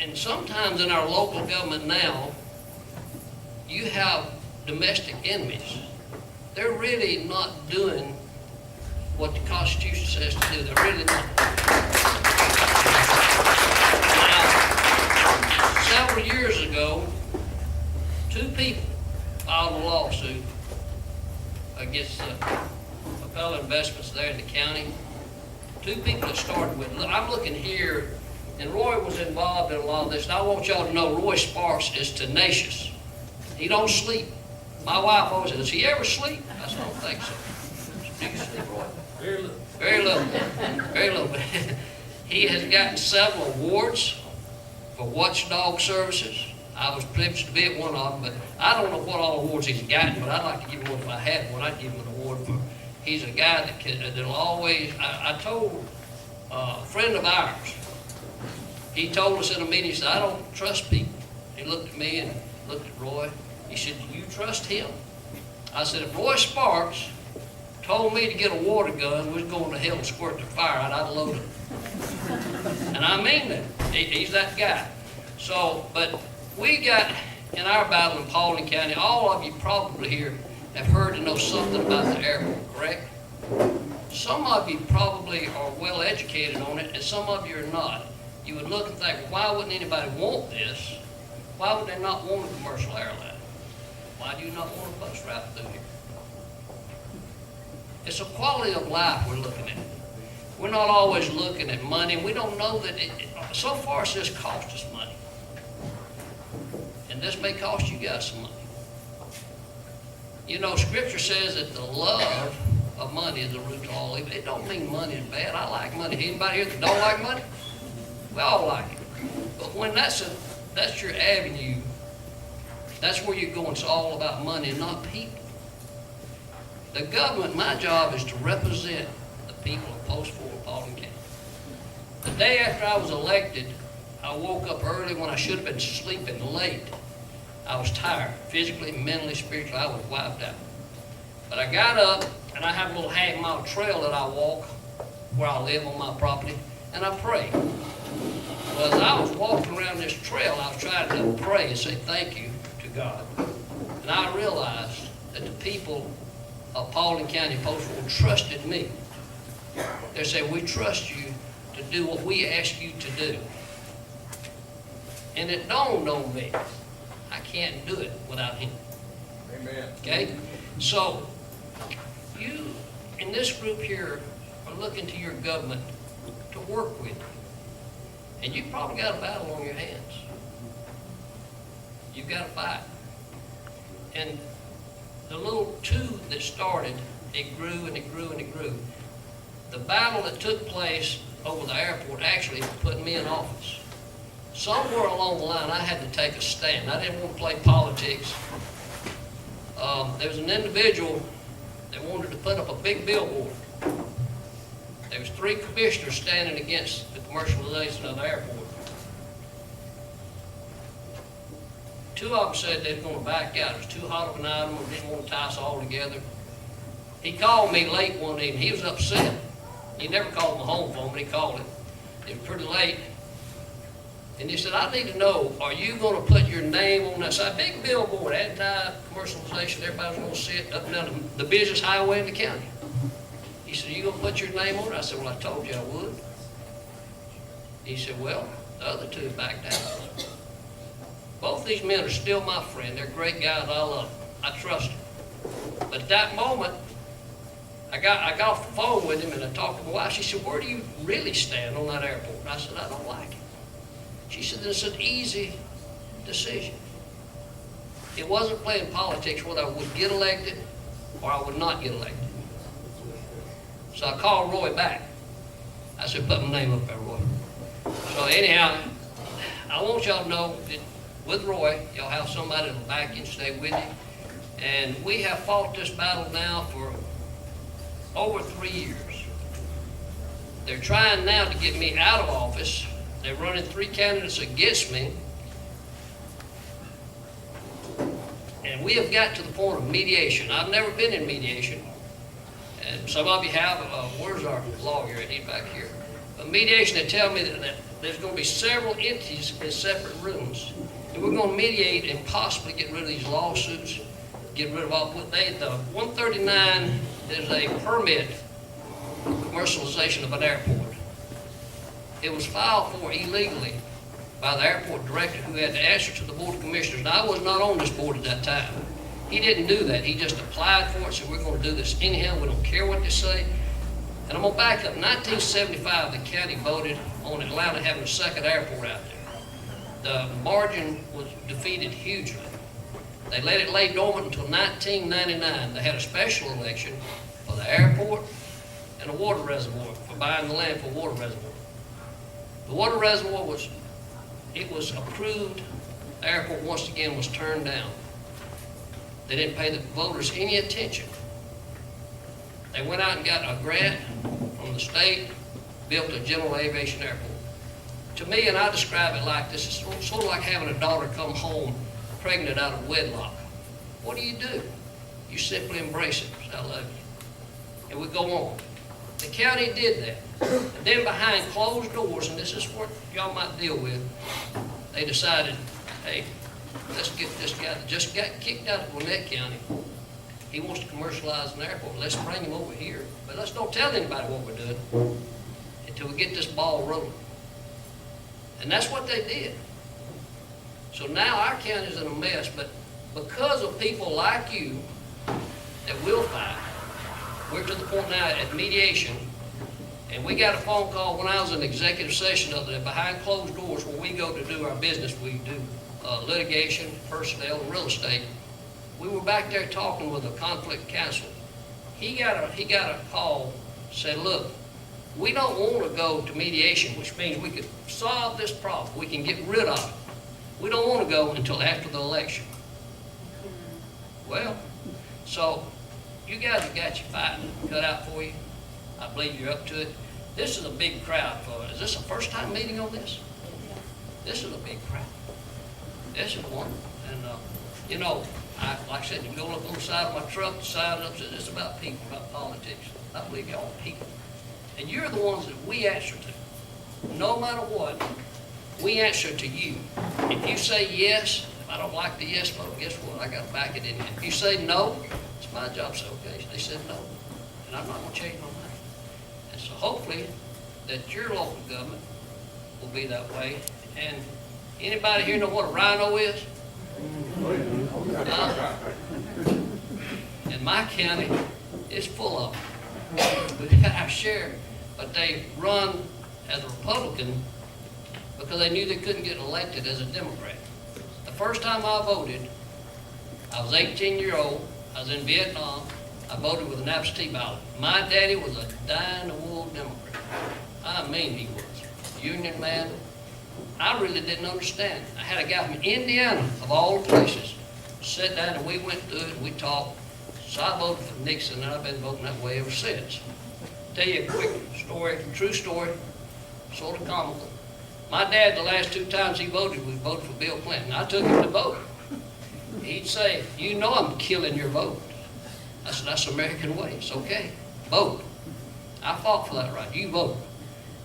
And sometimes in our local government now, you have domestic enemies. They're really not doing what the Constitution says to do. They're really not. Now, several years ago, 2 people filed a lawsuit against Appellate Investments there in the county. Two people that started with, look, I'm looking here, and Roy was involved in a lot of this, and I want y'all to know Roy Sparks is tenacious. He don't sleep. My wife always says, does he ever sleep? I said, I don't think so. Do you sleep, Roy? Very little. Very little. Very little. He has gotten several awards for watchdog services. I was privileged to be at one of them, but I don't know what all awards he's gotten, but I'd like to give him one if I had one. I'd give him an award for. He's a guy that'll always. I told a friend of ours. He told us in a meeting. He said, "I don't trust people." He looked at me and looked at Roy. He said, "Do you trust him?" I said, "If Roy Sparks told me to get a water gun, we're going to hell and squirt the fire out, I'd load it." And I mean that. He's that guy. So, but we got in our battle in Paulding County, all of you probably here have heard and know something about the airport, correct? Some of you probably are well educated on it, and some of you are not. You would look and think, well, why wouldn't anybody want this? Why would they not want a commercial airline? Why do you not want a bus route through here? It's a quality of life we're looking at. We're not always looking at money. We don't know that so far it's just cost us money. And this may cost you guys some money. You know, Scripture says that the love of money is the root to all evil. It don't mean money is bad. I like money. Anybody here that don't like money? We all like it. But when that's your avenue, that's where you're going. It's all about money and not people. The government, my job is to represent the people of Post 4 Paulding County. The day after I was elected, I woke up early when I should have been sleeping late. I was tired, physically, mentally, spiritually, I was wiped out. But I got up, and I have a little half-mile trail that I walk where I live on my property, and I pray. Well, as I was walking around this trail, I was trying to pray and say thank you to God. And I realized that the people of Paulding County Post 4 trusted me. They said, we trust you to do what we ask you to do. And it dawned on me, I can't do it without him. Amen. Okay? So, you in this group here are looking to your government to work with you. And you've probably got a battle on your hands. You've got to fight. And the little two that started, it grew and it grew and it grew. The battle that took place over the airport actually put me in office. Somewhere along the line, I had to take a stand. I didn't want to play politics. There was an individual that wanted to put up a big billboard. There was 3 commissioners standing against the commercialization of the airport. 2 of them said they were going to back out. It was too hot of an item and didn't want to tie us all together. He called me late one evening. He was upset. He never called my home phone, but he called it. It was pretty late. And he said, I need to know, are you going to put your name on that side? Big billboard, anti-commercialization, everybody's going to see it up and down the busiest highway in the county. He said, you going to put your name on it? I said, well, I told you I would. He said, well, the other 2 backed out. Both these men are still my friend. They're great guys. I love them. I trust them. But at that moment, I got off the phone with him and I talked to my wife. She said, where do you really stand on that airport? And I said, I don't like it. She said, it's an easy decision. It wasn't playing politics whether I would get elected or I would not get elected. So I called Roy back. I said, put my name up there, Roy. So anyhow, I want y'all to know that with Roy, y'all have somebody that'll back you and stay with you. And we have fought this battle now for over 3 years. They're trying now to get me out of office. They're running 3 candidates against me. And we have got to the point of mediation. I've never been in mediation. And some of you have. Where's our lawyer? He's back here. But mediation, they tell me that there's going to be several entities in separate rooms. And we're going to mediate and possibly get rid of these lawsuits, get rid of all. The 139 is a permit for commercialization of an airport. It was filed for illegally by the airport director who had to answer to the Board of Commissioners. Now, I was not on this board at that time. He didn't do that. He just applied for it, said, we're gonna do this anyhow, we don't care what they say. And I'm gonna back up. 1975, the county voted on Atlanta having a second airport out there. The margin was defeated hugely. They let it lay dormant until 1999. They had a special election for the airport and a water reservoir, for buying the land for a water reservoir. The water reservoir was approved. The airport once again was turned down. They didn't pay the voters any attention. They went out and got a grant from the state, built a general aviation airport. To me, and I describe it like this, it's sort of like having a daughter come home pregnant out of wedlock. What do? You simply embrace it. I love you. And we go on. The county did that. And then behind closed doors, and this is what y'all might deal with, they decided, hey, let's get this guy that just got kicked out of Gwinnett County. He wants to commercialize an airport. Let's bring him over here. But let's don't tell anybody what we're doing until we get this ball rolling. And that's what they did. So now our county's in a mess, but because of people like you that will fight, we're to the point now at mediation, and we got a phone call when I was in executive session of the behind closed doors where we go to do our business. We do litigation, personnel, and real estate. We were back there talking with a conflict counsel. He got a call, said, look, we don't want to go to mediation, which means we could solve this problem. We can get rid of it. We don't want to go until after the election. Well, so you guys have got your fight cut out for you. I believe you're up to it. This is a big crowd for it. Is this a first time meeting on this? This is a big crowd. This is one. And, you know, like I said, you go look on the side of my truck, the side up, it's about people, about politics. I believe y'all are people. And you're the ones that we answer to. No matter what, we answer to you. If you say yes, if I don't like the yes vote, guess what? I got to back it in. If you say no, it's my job to say, okay, they said no. And I'm not going to change my mind. And so hopefully that your local government will be that way. And anybody here know what a rhino is? In my county, it's full of them. We've got our share, but they run as a Republican because they knew they couldn't get elected as a Democrat. The first time I voted, I was 18-year-old, I was in Vietnam, I voted with an absentee ballot. My daddy was a dyed-in-the-wool Democrat. I mean he was. Union man. I really didn't understand. I had a guy from Indiana, of all places, sit down and we went through it and we talked. So I voted for Nixon and I've been voting that way ever since. Tell you a quick story, true story, sort of comical. My dad, the last two times he voted, we voted for Bill Clinton. I took him to vote. He'd say, you know I'm killing your vote. I said, that's the American way. It's okay. Vote. I fought for that right. You vote.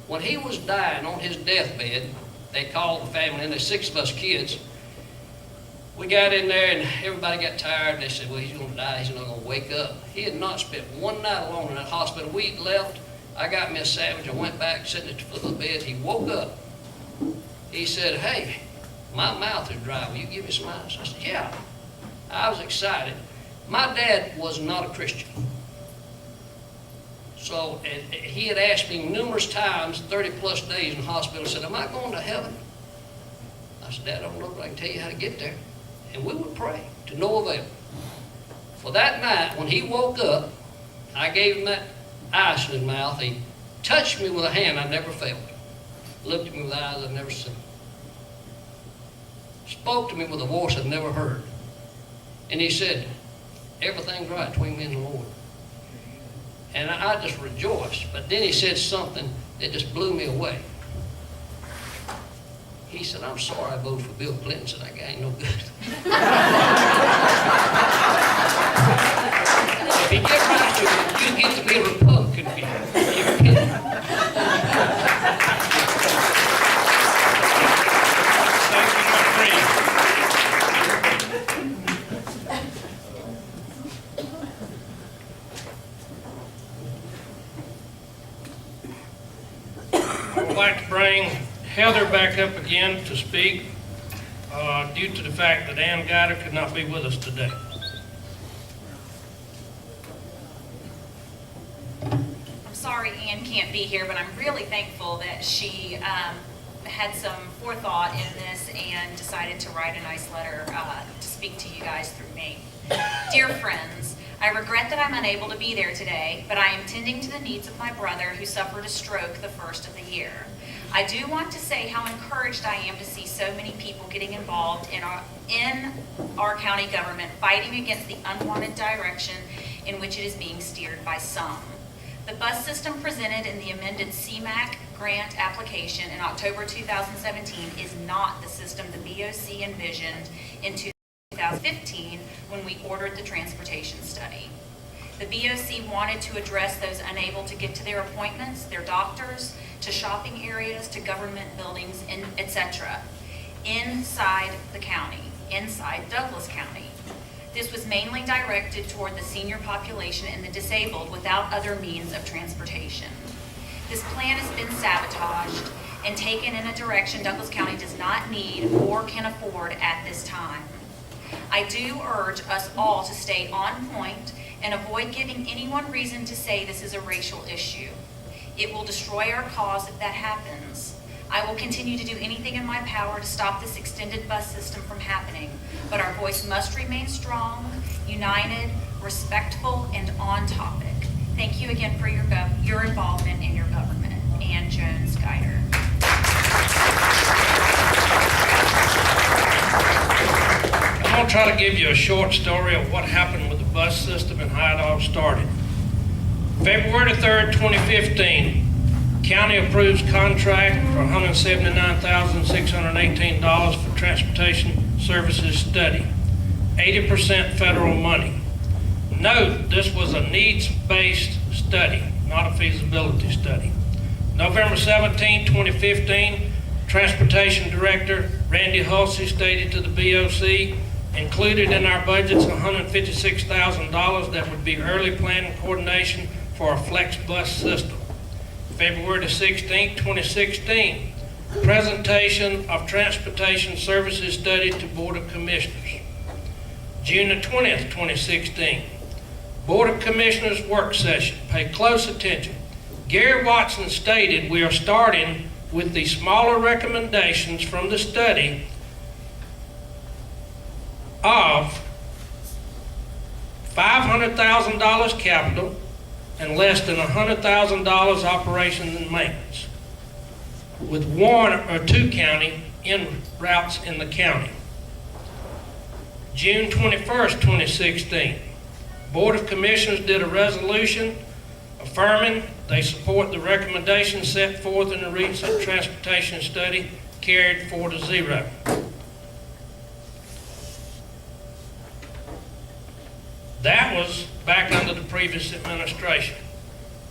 When he was dying on his deathbed, they called the family, and there's 6 of us kids. We got in there, and everybody got tired. They said, well, he's going to die. He's not going to wake up. He had not spent one night alone in that hospital. We left. I got me a sandwich. I went back, sitting at the foot of the bed. He woke up. He said, hey, my mouth is dry. Will you give me some ice? I said, yeah. I was excited. My dad was not a Christian. So he had asked me numerous times, 30-plus days in the hospital, said, am I going to heaven? I said, Dad, I don't know, but I can tell you how to get there. And we would pray to no avail. Well, that night, when he woke up, I gave him that ice in his mouth. He touched me with a hand I never felt. Looked at me with eyes I've never seen. Spoke to me with a voice I've never heard. And he said, everything's right between me and the Lord. And I just rejoiced. But then he said something that just blew me away. He said, I'm sorry I voted for Bill Clinton. Said, that guy ain't no good. If you get right to it, you get to be a Republican. You're kidding. Thank you, my friend. I would like to bring Heather back up again to speak due to the fact that Ann Guider could not be with us today. Kim can't be here, but I'm really thankful that she had some forethought in this and decided to write a nice letter to speak to you guys through me. Dear friends, I regret that I'm unable to be there today, but I am tending to the needs of my brother who suffered a stroke the first of the year. I do want to say how encouraged I am to see so many people getting involved in our county government, fighting against the unwanted direction in which it is being steered by some. The bus system presented in the amended CMAQ grant application in October 2017 is not the system the BOC envisioned in 2015 when we ordered the transportation study. The BOC wanted to address those unable to get to their appointments, their doctors, to shopping areas, to government buildings, etc. inside the county, inside Douglas County. This was mainly directed toward the senior population and the disabled without other means of transportation. This plan has been sabotaged and taken in a direction Douglas County does not need or can afford at this time. I do urge us all to stay on point and avoid giving anyone reason to say this is a racial issue. It will destroy our cause if that happens. I will continue to do anything in my power to stop this extended bus system from happening, but our voice must remain strong, united, respectful, and on topic. Thank you again for your involvement in your government. Ann Jones Guider. I'm going to try to give you a short story of what happened with the bus system and how it all started. February 3rd, 2015, county approves contract for $179,618 for transportation services study, 80% federal money. Note, this was a needs-based study, not a feasibility study. November 17, 2015, Transportation Director Randy Hulsey stated to the BOC, included in our budgets $156,000 that would be early planning coordination for a flex bus system. February 16, 2016, presentation of transportation services study to Board of Commissioners. June 20th, 2016, Board of Commissioners work session. Pay close attention. Gary Watson stated we are starting with the smaller recommendations from the study of $500,000 capital and less than $100,000 operations and maintenance, with 1 or 2 county in routes in the county. June 21st, 2016, Board of Commissioners did a resolution affirming they support the recommendations set forth in the recent transportation study, carried 4-0. That was back under the previous administration.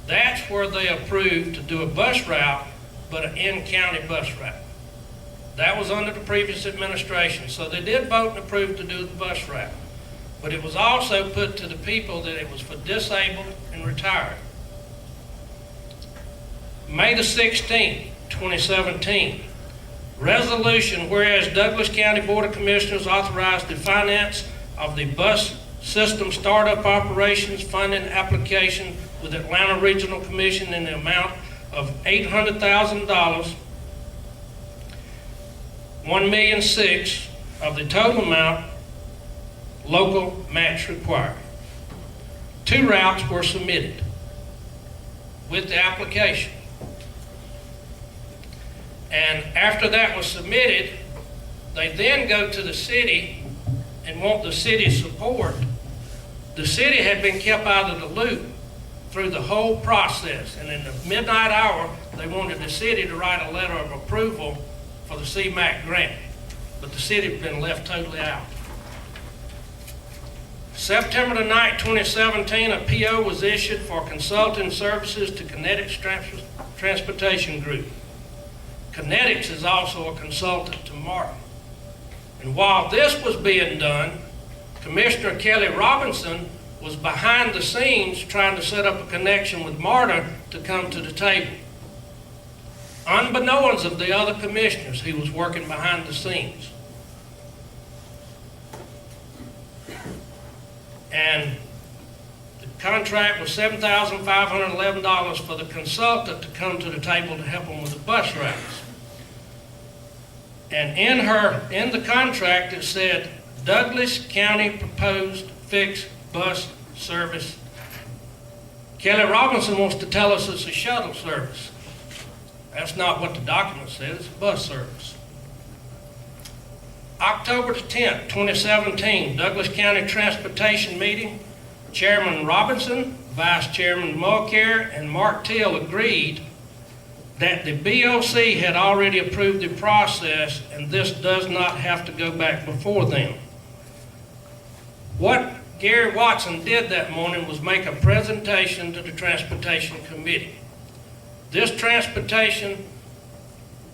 That's where they approved to do a bus route, but an in-county bus route. That was under the previous administration. So they did vote and approve to do the bus route. But it was also put to the people that it was for disabled and retired. May the 16th, 2017, resolution whereas Douglas County Board of Commissioners authorized the finance of the bus system startup operations funding application with Atlanta Regional Commission in the amount of $800,000, $1,600,000 of the total amount local match required. 2 routes were submitted with the application. And after that was submitted, they then go to the city and want the city's support. The city had been kept out of the loop through the whole process. And in the midnight hour, they wanted the city to write a letter of approval for the CMAQ grant. But the city had been left totally out. September 9th, 2017, a PO was issued for consulting services to Kinetics Transportation Group. Kinetics is also a consultant to MARTA. And while this was being done, Commissioner Kelly Robinson was behind the scenes trying to set up a connection with MARTA to come to the table. Unbeknownst of the other commissioners, he was working behind the scenes. And the contract was $7,511 for the consultant to come to the table to help them with the bus routes. And in the contract, it said, Douglas County proposed fixed bus service. Kelly Robinson wants to tell us it's a shuttle service. That's not what the document says, it's a bus service. October the 10th, 2017, Douglas County Transportation Meeting. Chairman Robinson, Vice Chairman Mulcair, and Mark Till agreed that the BOC had already approved the process and this does not have to go back before them. What Gary Watson did that morning was make a presentation to the Transportation Committee. This transportation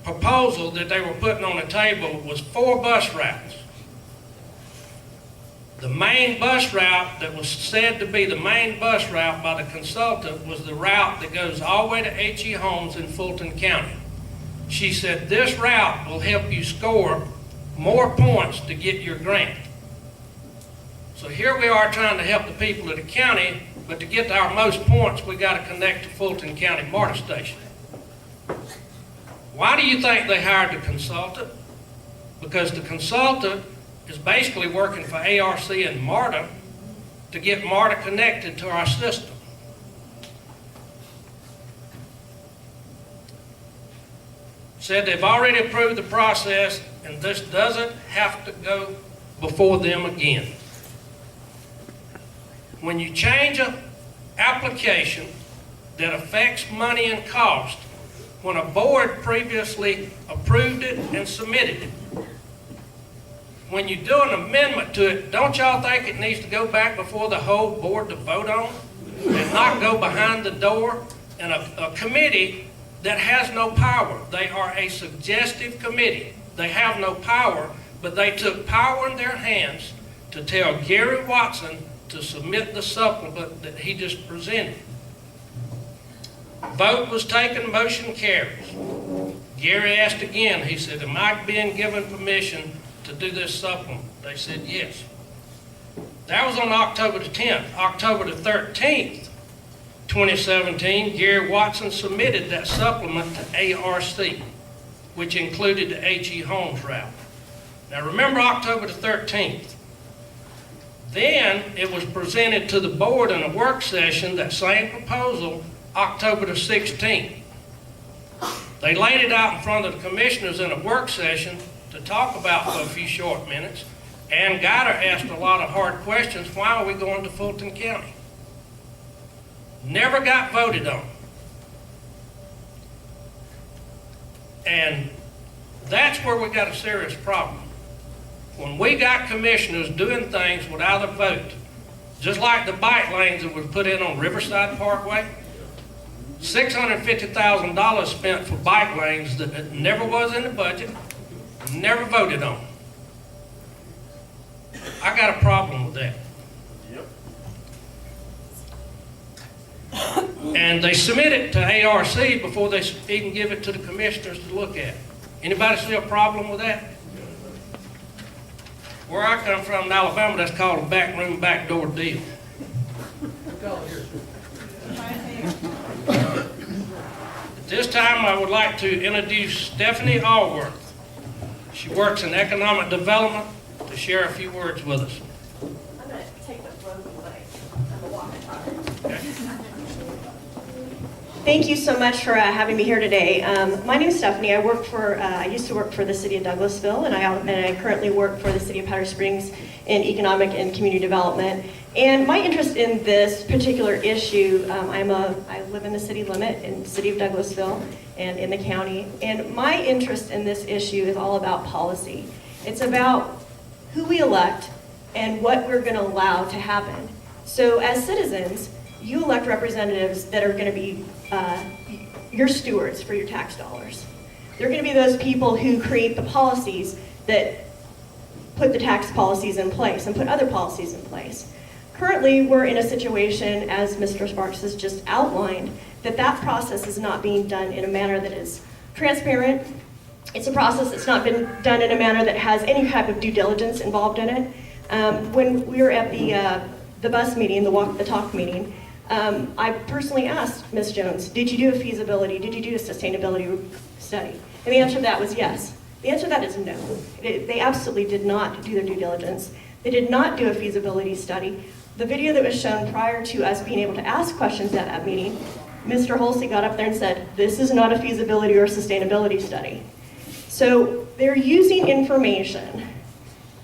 proposal that they were putting on the table was 4 bus routes. The main bus route that was said to be the main bus route by the consultant was the route that goes all the way to H.E. Holmes in Fulton County. She said this route will help you score more points to get your grant. So here we are trying to help the people of the county, but to get our most points, we got to connect to Fulton County MARTA station. Why do you think they hired the consultant? Because the consultant is basically working for ARC and MARTA to get MARTA connected to our system. Said they've already approved the process and this doesn't have to go before them again. When you change an application that affects money and cost, when a board previously approved it and submitted it, when you do an amendment to it, don't y'all think it needs to go back before the whole board to vote on and not go behind the door? And a committee that has no power. They are a suggestive committee. They have no power, but they took power in their hands to tell Gary Watson to submit the supplement that he just presented. Vote was taken, motion carries. Gary asked again, he said, am I being given permission to do this supplement? They said yes. That was on October the 10th. October the 13th, 2017, Gary Watson submitted that supplement to ARC, which included the H.E. Holmes route. Now remember October the 13th. Then it was presented to the board in a work session, that same proposal, October the 16th. They laid it out in front of the commissioners in a work session to talk about for a few short minutes. Ann Guider asked a lot of hard questions. Why are we going to Fulton County? Never got voted on. And that's where we got a serious problem. When we got commissioners doing things without a vote, just like the bike lanes that were put in on Riverside Parkway, $650,000 spent for bike lanes that never was in the budget, never voted on. I got a problem with that. And they submit it to ARC before they even give it to the commissioners to look at. Anybody see a problem with that? Where I come from in Alabama, that's called a backroom, backdoor deal. At this time, I would like to introduce Stephanie Allworth. She works in economic development, to share a few words with us. I'm going to take the road away. I'm a walking tire. Thank you so much for having me here today. My name is Stephanie. I used to work for the City of Douglasville, and I currently work for the City of Powder Springs in economic and community development. And my interest in this particular issue, I live in the city limit in the City of Douglasville and in the county. And my interest in this issue is all about policy. It's about who we elect and what we're going to allow to happen. So as citizens, you elect representatives that are going to be your stewards for your tax dollars. They're going to be those people who create the policies that put the tax policies in place and put other policies in place. Currently, we're in a situation, as Mr. Sparks has just outlined, that process is not being done in a manner that is transparent. It's a process that's not been done in a manner that has any type of due diligence involved in it. When we were at the bus meeting, the walk the talk meeting, I personally asked Ms. Jones, did you do a feasibility, did you do a sustainability study? And the answer to that was yes. The answer to that is no. They absolutely did not do their due diligence. They did not do a feasibility study. The video that was shown prior to us being able to ask questions at that meeting, Mr. Holsey got up there and said, this is not a feasibility or sustainability study. So they're using information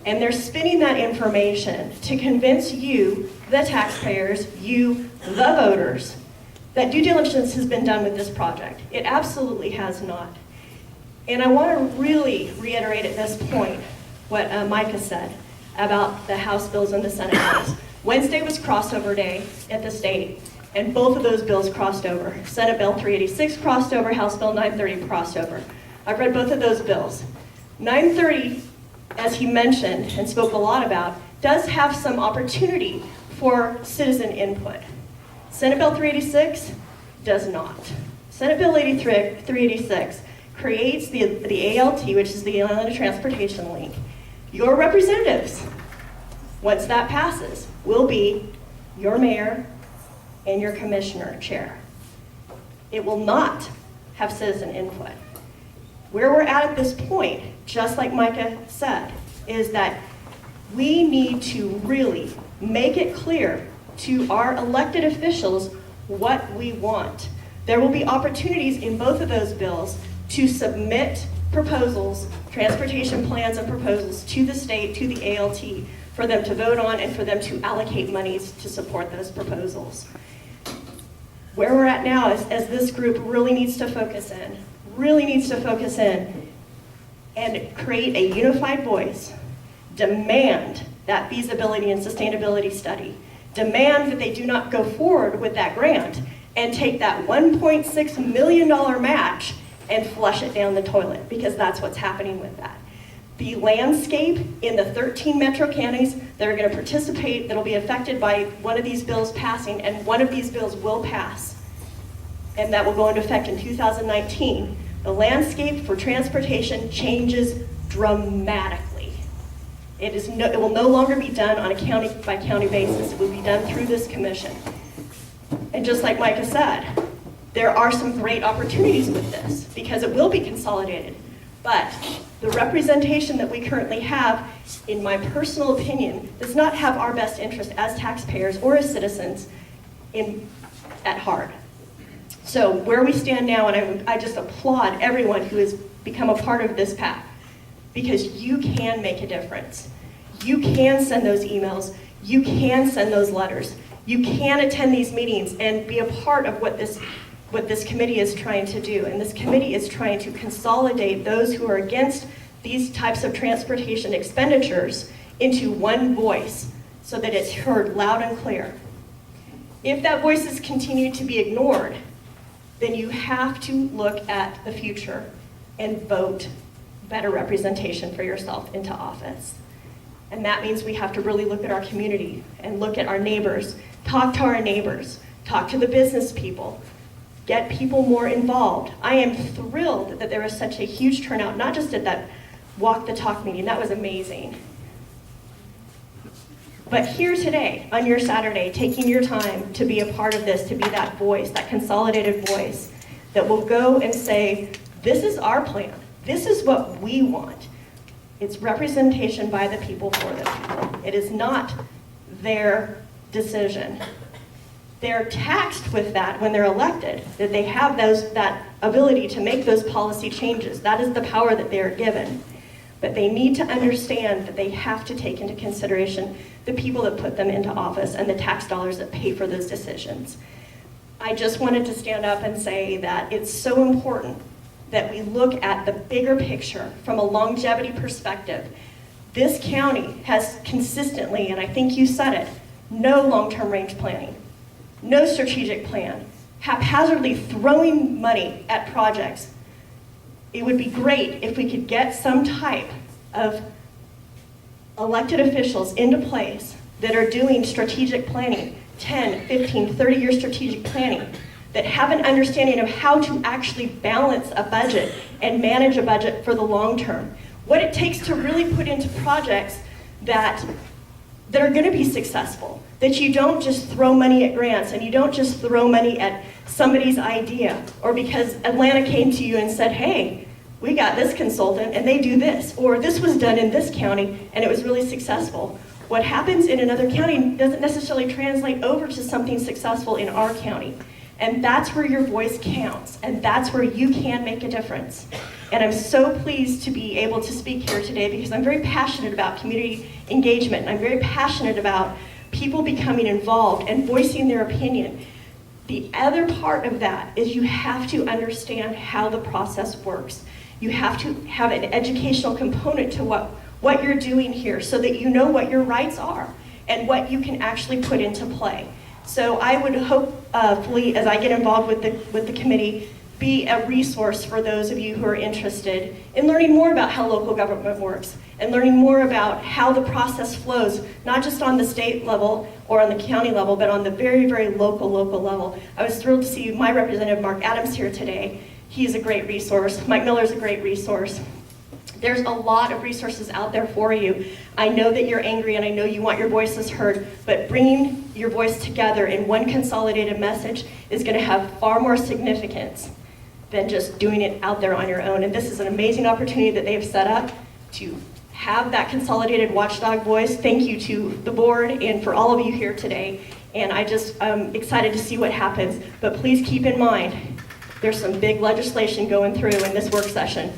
and they're spinning that information to convince you, the taxpayers, you, the voters, that due diligence has been done with this project. It absolutely has not. And I want to really reiterate at this point what Micah said about the House bills and the Senate bills. Wednesday was crossover day at the state, and both of those bills crossed over. Senate Bill 386 crossed over, House Bill 930 crossed over. I've read both of those bills. 930, as he mentioned and spoke a lot about, does have some opportunity for citizen input. Senate Bill 386 does not. Senate Bill 386 creates the ALT, which is the Atlanta Transportation Link. Your representatives, once that passes, will be your mayor and your commissioner chair. It will not have citizen input. Where we're at this point, just like Micah said, is that we need to really make it clear to our elected officials what we want. There will be opportunities in both of those bills to submit proposals, transportation plans and proposals to the state, to the ALT, for them to vote on and for them to allocate monies to support those proposals. Where we're at now is, as this group really needs to focus in and create a unified voice, demand that feasibility and sustainability study, demand that they do not go forward with that grant and take that $1.6 million match and flush it down the toilet, because that's what's happening with that. The landscape in the 13 metro counties that are going to participate, that'll be affected by one of these bills passing, and one of these bills will pass, and that will go into effect in 2019, the landscape for transportation changes dramatically. It will no longer be done on a county by county basis. It will be done through this commission. And just like Micah said, there are some great opportunities with this because it will be consolidated. But the representation that we currently have, in my personal opinion, does not have our best interest as taxpayers or as citizens at heart. So where we stand now, and I just applaud everyone who has become a part of this path, because you can make a difference. You can send those emails, you can send those letters, you can attend these meetings and be a part of what this committee is trying to do. And this committee is trying to consolidate those who are against these types of transportation expenditures into one voice so that it's heard loud and clear. If that voice is continued to be ignored, then you have to look at the future and vote better representation for yourself into office. And that means we have to really look at our community and look at our neighbors, talk to our neighbors, talk to the business people, get people more involved. I am thrilled that there was such a huge turnout, not just at that Walk the Talk meeting, that was amazing. But here today, on your Saturday, taking your time to be a part of this, to be that voice, that consolidated voice, that will go and say, this is our plan, this is what we want. It's representation by the people for the people. It is not their decision. They're taxed with that when they're elected, that they have that ability to make those policy changes. That is the power that they are given. But they need to understand that they have to take into consideration the people that put them into office and the tax dollars that pay for those decisions. I just wanted to stand up and say that it's so important that we look at the bigger picture from a longevity perspective. This county has consistently, and I think you said it, no long-term range planning, no strategic plan, haphazardly throwing money at projects. It would be great if we could get some type of elected officials into place that are doing strategic planning, 10, 15, 30-year strategic planning, that have an understanding of how to actually balance a budget and manage a budget for the long term. What it takes to really put into projects that that are gonna be successful. That you don't just throw money at grants and you don't just throw money at somebody's idea, or because Atlanta came to you and said, hey, we got this consultant and they do this, or this was done in this county and it was really successful. What happens in another county doesn't necessarily translate over to something successful in our county. And that's where your voice counts, and that's where you can make a difference. And I'm so pleased to be able to speak here today because I'm very passionate about community engagement, and I'm very passionate about people becoming involved and voicing their opinion. The other part of that is you have to understand how the process works. You have to have an educational component to what you're doing here so that you know what your rights are and what you can actually put into play. So I would hopefully, as I get involved with the committee, be a resource for those of you who are interested in learning more about how local government works and learning more about how the process flows, not just on the state level or on the county level, but on the very, very local level. I was thrilled to see my representative, Mark Adams, here today. He is a great resource. Mike Miller is a great resource. There's a lot of resources out there for you. I know that you're angry and I know you want your voices heard, but bringing your voice together in one consolidated message is going to have far more significance than just doing it out there on your own. And this is an amazing opportunity that they've set up to have that consolidated watchdog voice. Thank you to the board and for all of you here today. And I'm excited to see what happens. But please keep in mind, there's some big legislation going through in this work session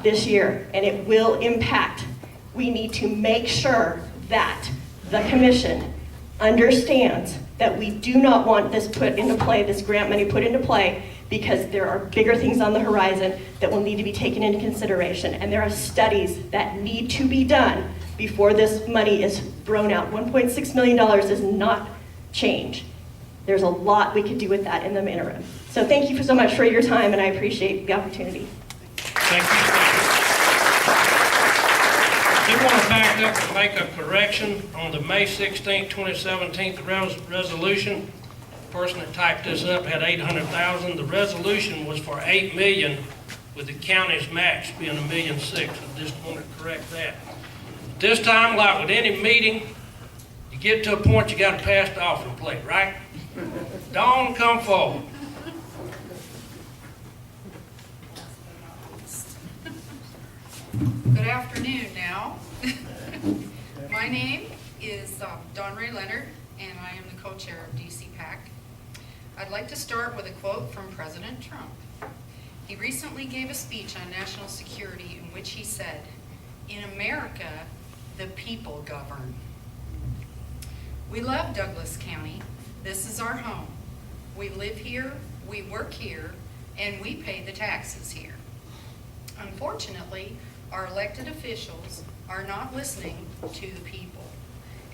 this year, and it will impact. We need to make sure that the commission understands that we do not want this put into play, this grant money put into play, because there are bigger things on the horizon that will need to be taken into consideration, and there are studies that need to be done before this money is thrown out. $1.6 million is not change. There's a lot we could do with that in the interim. So thank you so much for your time, and I appreciate the opportunity. Thank you. I do want to back up and make a correction on the May 16, 2017 resolution. The person that typed this up had 800,000. The resolution was for 8 million, with the county's max being $1.6 million. I just want to correct that. This time, like with any meeting, you get to a point you got to pass the offering plate, right? Dawn, come forward. Good afternoon now. My name is Dawn Ray Leonard, and I am the co-chair of DC PAC. I'd like to start with a quote from President Trump. He recently gave a speech on national security in which he said, "In America, the people govern." We love Douglas County. This is our home. We live here, we work here, and we pay the taxes here. Unfortunately, our elected officials are not listening to the people.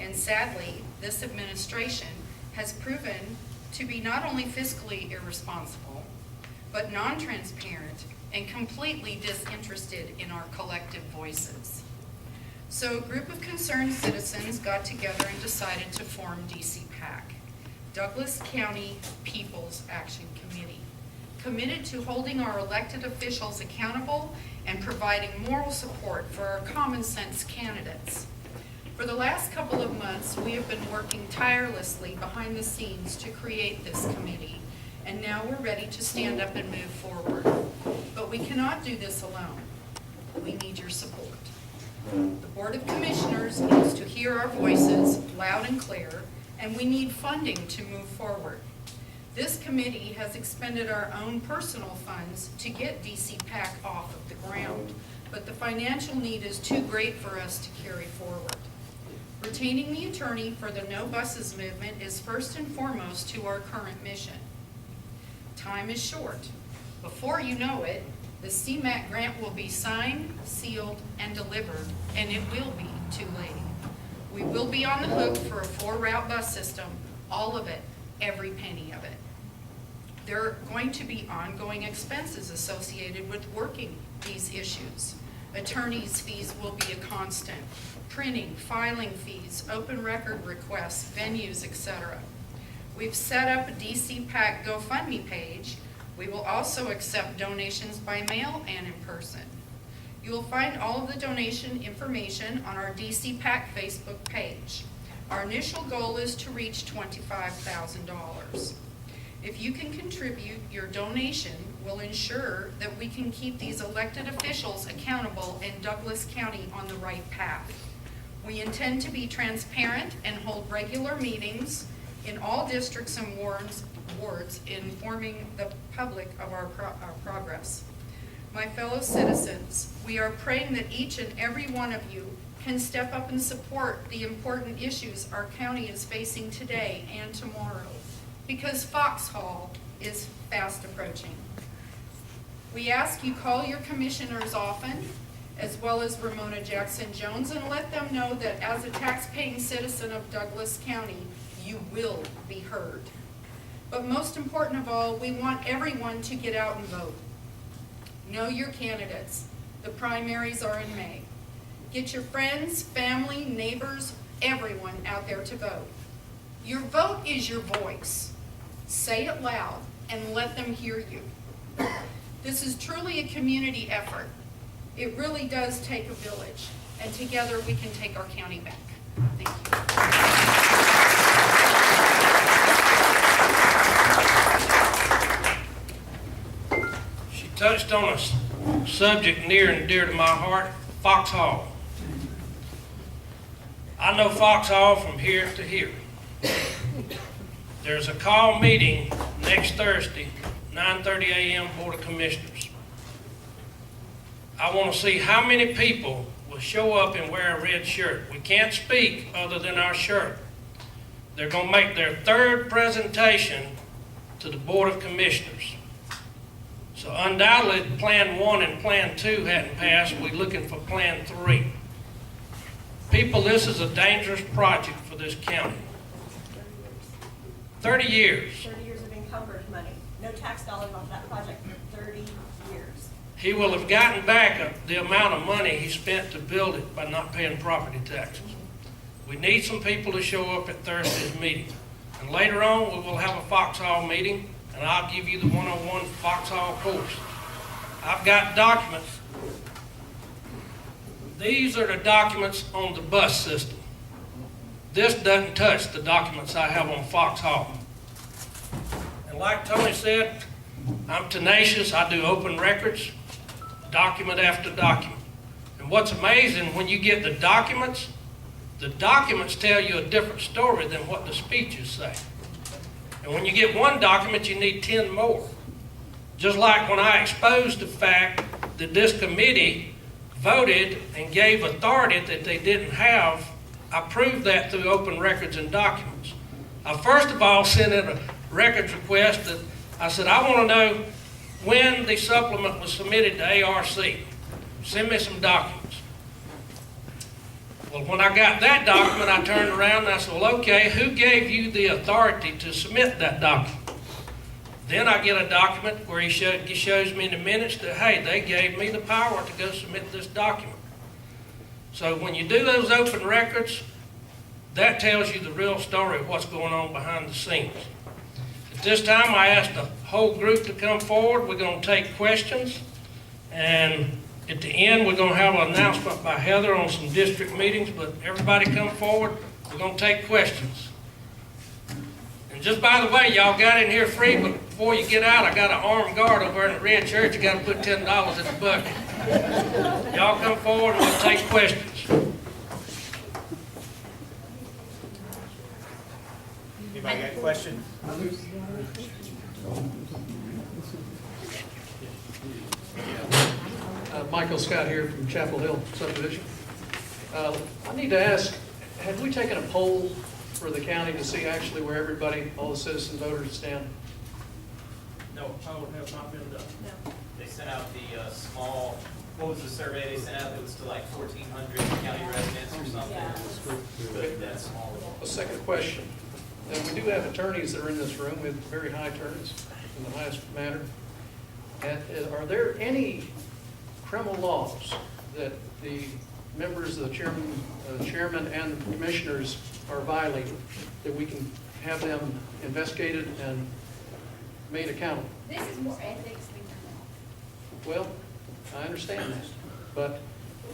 And sadly, this administration has proven to be not only fiscally irresponsible, but non-transparent and completely disinterested in our collective voices. So a group of concerned citizens got together and decided to form DC PAC, Douglas County People's Action Committee, committed to holding our elected officials accountable and providing moral support for our common sense candidates. For the last couple of months, we have been working tirelessly behind the scenes to create this committee, and now we're ready to stand up and move forward. But we cannot do this alone. We need your support. The Board of Commissioners needs to hear our voices loud and clear, and we need funding to move forward. This committee has expended our own personal funds to get DC PAC off of the ground, but the financial need is too great for us to carry forward. Retaining the attorney for the No Buses movement is first and foremost to our current mission. Time is short. Before you know it, the CMAQ grant will be signed, sealed, and delivered, and it will be too late. We will be on the hook for a 4-route bus system, all of it, every penny of it. There are going to be ongoing expenses associated with working these issues. Attorneys' fees will be a constant. Printing, filing fees, open record requests, venues, etc. We've set up a DC PAC GoFundMe page. We will also accept donations by mail and in person. You will find all of the donation information on our DC PAC Facebook page. Our initial goal is to reach $25,000. If you can contribute, your donation will ensure that we can keep these elected officials accountable and Douglas County on the right path. We intend to be transparent and hold regular meetings in all districts and wards informing the public of our progress. My fellow citizens, we are praying that each and every one of you can step up and support the important issues our county is facing today and tomorrow, because Foxhall is fast approaching. We ask you call your commissioners often, as well as Ramona Jackson Jones, and let them know that as a tax-paying citizen of Douglas County, you will be heard. But most important of all, we want everyone to get out and vote. Know your candidates. The primaries are in May. Get your friends, family, neighbors, everyone out there to vote. Your vote is your voice. Say it loud and let them hear you. This is truly a community effort. It really does take a village, and together we can take our county back. Thank you. She touched on a subject near and dear to my heart, Foxhall. I know Foxhall from here to here. There's a call meeting next Thursday, 9:30 a.m. Board of Commissioners. I want to see how many people will show up and wear a red shirt. We can't speak other than our shirt. They're going to make their third presentation to the Board of Commissioners. So undoubtedly, Plan 1 and Plan 2 hadn't passed. We're looking for Plan 3. People, this is a dangerous project for this county. 30 years. 30 years of encumbered money. No tax dollars off that project for 30 years. He will have gotten back the amount of money he spent to build it by not paying property taxes. We need some people to show up at Thursday's meeting. And later on, we will have a Foxhall meeting, and I'll give you the one-on-one Foxhall course. I've got documents. These are the documents on the bus system. This doesn't touch the documents I have on Foxhall. And like Tony said, I'm tenacious. I do open records, document after document. And what's amazing, when you get the documents tell you a different story than what the speeches say. And when you get one document, you need 10 more. Just like when I exposed the fact that this committee voted and gave authority that they didn't have, I proved that through open records and documents. I first of all sent in a records request that I said, I want to know when the supplement was submitted to ARC. Send me some documents. Well, when I got that document, I turned around and I said, well, okay, who gave you the authority to submit that document? Then I get a document where he shows me in the minutes that, hey, they gave me the power to go submit this document. So when you do those open records, that tells you the real story of what's going on behind the scenes. At this time, I asked the whole group to come forward. We're going to take questions. And at the end, we're going to have an announcement by Heather on some district meetings. But everybody come forward. We're going to take questions. And just by the way, y'all got in here free, but before you get out, I got an armed guard over in the red church. You got to put $10 in the bucket. Y'all come forward and we'll take questions. Anybody got a question? Michael Scott here from Chapel Hill subdivision. I need to ask, have we taken a poll for the county to see actually where everybody, all the citizen voters stand? No, poll has not been done. No. They sent out the small, what was the survey they sent out? It was to like 1,400 county residents or something. Yeah. But that's small. A second question. And we do have attorneys that are in this room with very high turns in the highest manner. And are there any criminal laws that the members of the chairman and the commissioners are violating that we can have them investigated and made accountable? This is more ethics than criminal. Well, I understand that. But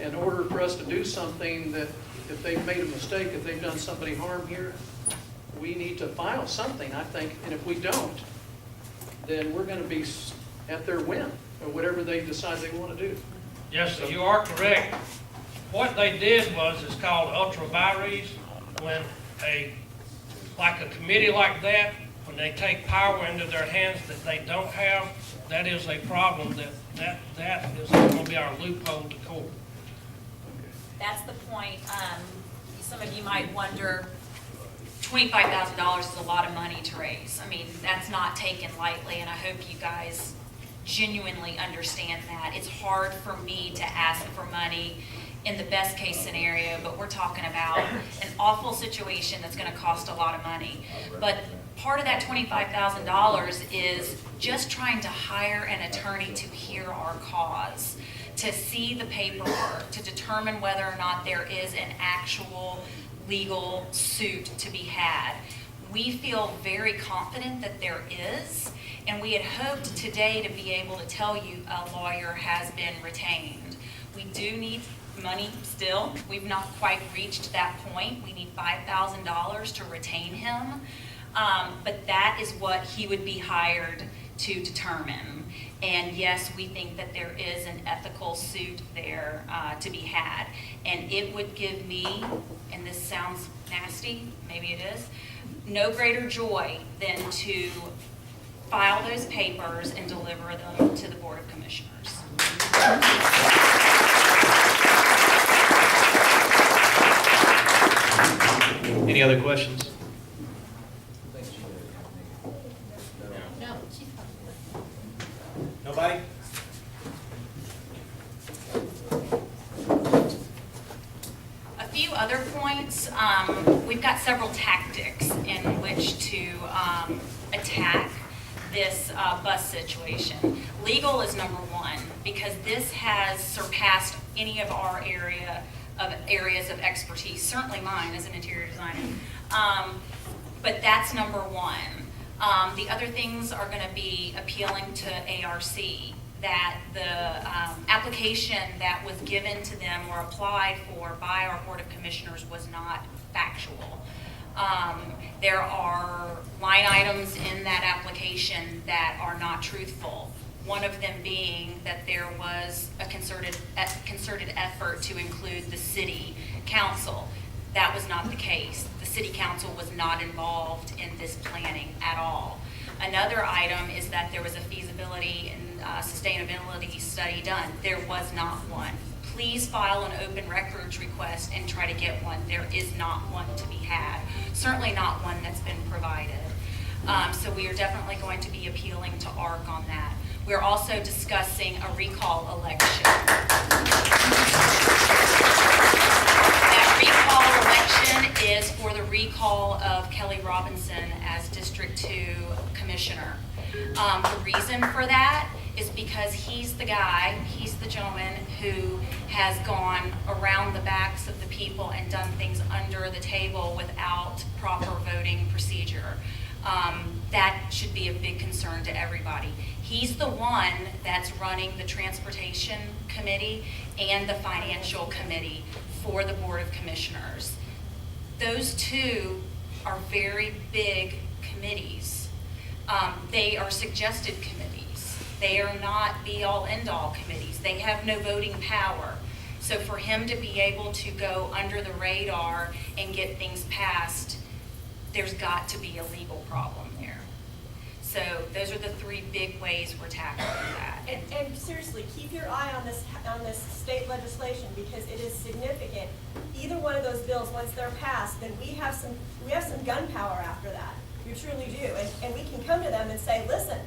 in order for us to do something that, if they've made a mistake, if they've done somebody harm here, we need to file something, I think, and if we don't, then we're gonna be at their whim, or whatever they decide they wanna do. Yes, sir, you are correct. What they did was, it's called ultra vires, when like a committee like that, when they take power into their hands that they don't have, that is a problem, that is gonna be our loophole to court. That's the point. Some of you might wonder, $25,000 is a lot of money to raise. I mean, that's not taken lightly, and I hope you guys genuinely understand that. It's hard for me to ask for money in the best case scenario, but we're talking about an awful situation that's gonna cost a lot of money. But part of that $25,000 is just trying to hire an attorney to hear our cause, to see the paperwork, to determine whether or not there is an actual legal suit to be had. We feel very confident that there is, and we had hoped today to be able to tell you a lawyer has been retained. We do need money still. We've not quite reached that point. We need $5,000 to retain him, but that is what he would be hired to determine. And yes, we think that there is an ethical suit there to be had. And it would give me, and this sounds nasty, maybe it is, no greater joy than to file those papers and deliver them to the Board of Commissioners. Any other questions? No, she's coming. Nobody? A few other points. We've got several tactics in which to attack this bus situation. Legal is number one, because this has surpassed any of our areas of expertise, certainly mine as an interior designer. But that's number one. The other things are going to be appealing to ARC, that the application that was given to them or applied for by our Board of Commissioners was not factual. There are line items in that application that are not truthful. One of them being that there was a concerted effort to include the city council. That was not the case. The city council was not involved in this planning at all. Another item is that there was a feasibility and sustainability study done. There was not one. Please file an open records request and try to get one. There is not one to be had. Certainly not one that's been provided. So we are definitely going to be appealing to ARC on that. We're also discussing a recall election. That recall election is for the recall of Kelly Robinson as District 2 Commissioner. The reason for that is because he's the guy, he's the gentleman who has gone around the backs of the people and done things under the table without proper voting procedure. That should be a big concern to everybody. He's the one that's running the Transportation Committee and the Financial Committee for the Board of Commissioners. Those two are very big committees. They are suggested committees. They are not be-all, end-all committees. They have no voting power. So for him to be able to go under the radar and get things passed, there's got to be a legal problem there. So those are the three big ways we're tackling that. And seriously, keep your eye on this state legislation, because it is significant. Either one of those bills, once they're passed, then we have some gun power after that. We truly do. And we can come to them and say, listen,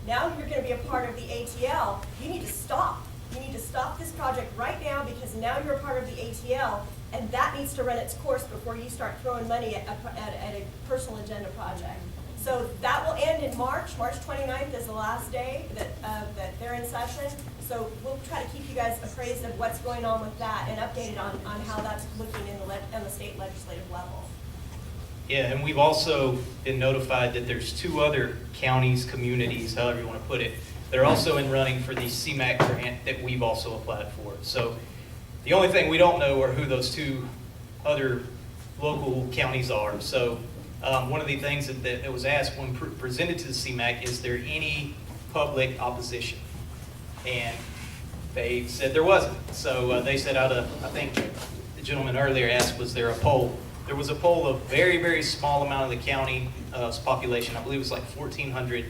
now you're going to be a part of the ATL. You need to stop. You need to stop this project right now, because now you're a part of the ATL, and that needs to run its course before you start throwing money at a personal agenda project. So that will end in March. March 29th is the last day that they're in session. So we'll try to keep you guys appraised of what's going on with that and updated on how that's looking in the state legislative level. Yeah, and we've also been notified that there's two other counties, communities, however you want to put it, They're also in running for the CMAQ grant that we've also applied for. So the only thing we don't know are who those two other local counties are. So one of the things that was asked when presented to the CMAQ, is there any public opposition? And they said there wasn't. So they said out of, I think the gentleman earlier asked, was there a poll? There was a poll of very, very small amount of the county's population. I believe it was like 1,400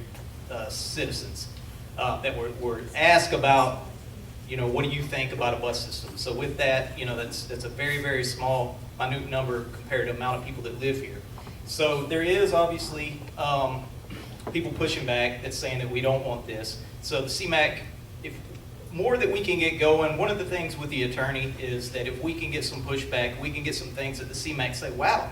citizens that were asked about, what do you think about a bus system? So with that, that's a very, very small, minute number compared to the amount of people that live here. So there is obviously people pushing back that's saying that we don't want this. So the CMAQ, if more that we can get going, one of the things with the attorney is that if we can get some pushback, we can get some things that the CMAQ say, wow,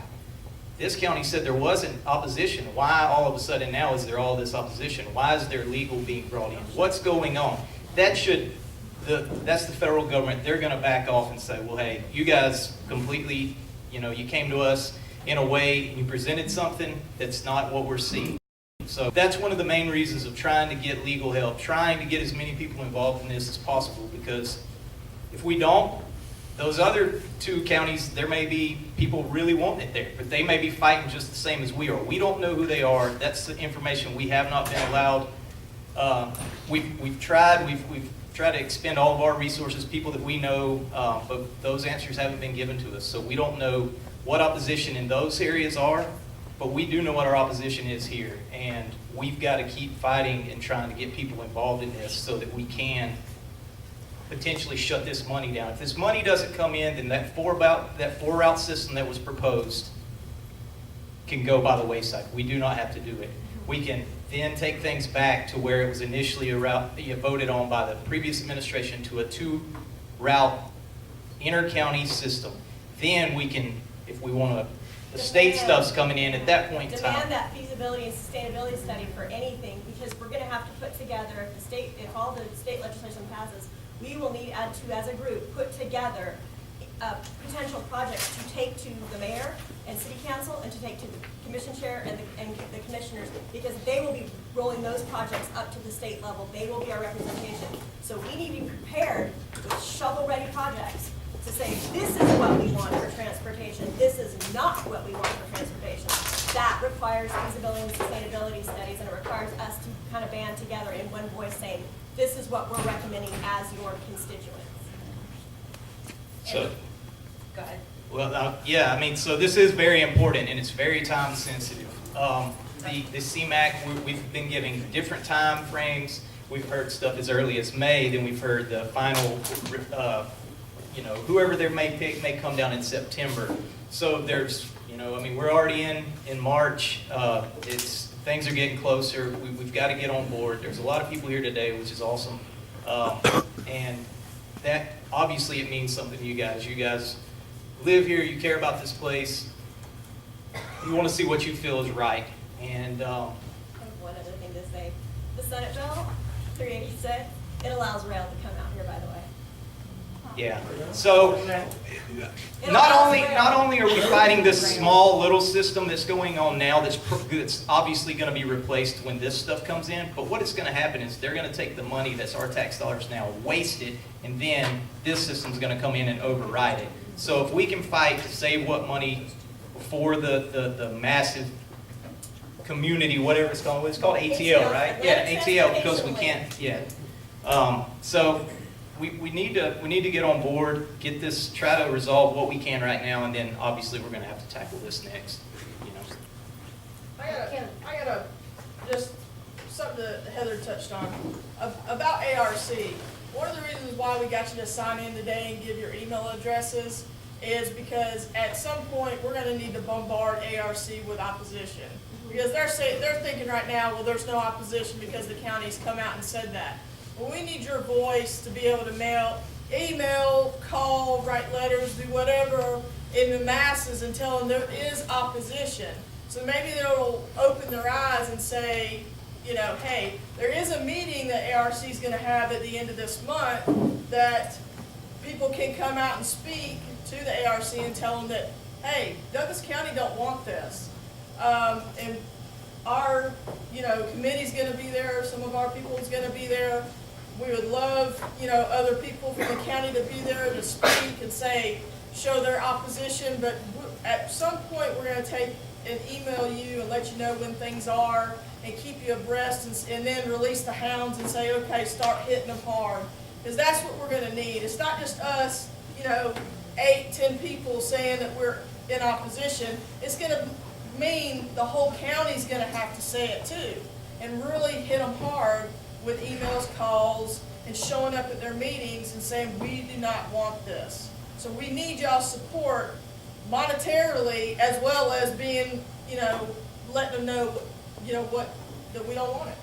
this county said there wasn't opposition. Why all of a sudden now is there all this opposition? Why is there legal being brought in? What's going on? That's the federal government. They're going to back off and say, well, hey, you guys completely, you came to us in a way, you presented something that's not what we're seeing. So that's one of the main reasons of trying to get legal help, trying to get as many people involved in this as possible, because if we don't, those other two counties, there may be people really wanting it there, but they may be fighting just the same as we are. We don't know who they are. That's the information we have not been allowed. We've tried to expend all of our resources, people that we know, but those answers haven't been given to us. So we don't know what opposition in those areas are, but we do know what our opposition is here. And we've got to keep fighting and trying to get people involved in this so that we can potentially shut this money down. If this money doesn't come in, then that four route system that was proposed can go by the wayside. We do not have to do it. We can then take things back to where it was initially voted on by the previous administration, to a 2-route inter-county system. Then we can, if we want to, the state stuff's coming in at that point in time. Demand that feasibility and sustainability study for anything, because we're going to have to put together, if all the state legislation passes, we will need to, as a group, put together potential projects to take to the mayor and city council, and to take to the commission chair and the commissioners, because they will be rolling those projects up to the state level. They will be our representation. So we need to be prepared with shovel-ready projects to say, this is what we want for transportation, this is not what we want for transportation. That requires feasibility and sustainability studies, and it requires us to kind of band together in one voice saying, this is what we're recommending as your constituents. So, go ahead. Well, yeah, I mean, so this is very important, and it's very time sensitive. The CMAQ, we've been giving different time frames. We've heard stuff as early as May, then we've heard the final, whoever they may pick may come down in September. So there's, I mean, we're already in March. Things are getting closer. We've got to get on board. There's a lot of people here today, which is awesome. And that, obviously, it means something to you guys. You guys live here. You care about this place. You want to see what you feel is right. And I have one other thing to say. The Senate Bill 386, it allows rail to come out here, by the way. yeah. So not only are we fighting this small little system that's going on now that's obviously going to be replaced when this stuff comes in, but what is going to happen is they're going to take the money that's our tax dollars now, waste it, and then this system's going to come in and override it. So if we can fight to save what money for the massive community, whatever it's called ATL, right? Yeah, ATL, because we can't, yeah. So we need to get on board, get this, try to resolve what we can right now, and then obviously we're going to have to tackle this next. I got just something that Heather touched on about ARC. One of the reasons why we got you to sign in today and give your email addresses is because at some point we're going to need to bombard ARC with opposition, because they're thinking right now, well, there's no opposition because the county's come out and said that. Well, we need your voice to be able to email, call, write letters, do whatever in the masses and tell them there is opposition. So maybe they'll open their eyes and say, hey, there is a meeting that ARC is going to have at the end of this month that people can come out and speak to the ARC and tell them that, hey, Douglas County don't want this. And our, committee's gonna be there, some of our people's gonna be there. We would love, other people from the county to be there to speak and show their opposition, but at some point, we're gonna take and email you and let you know when things are and keep you abreast and then release the hounds and say, okay, start hitting them hard. Because that's what we're gonna need. It's not just us, 8, 10 people saying that we're in opposition. It's gonna mean the whole county's gonna have to say it too, and really hit them hard with emails, calls, and showing up at their meetings and saying, we do not want this. So we need y'all's support monetarily as well as being, letting them know, that we don't want it.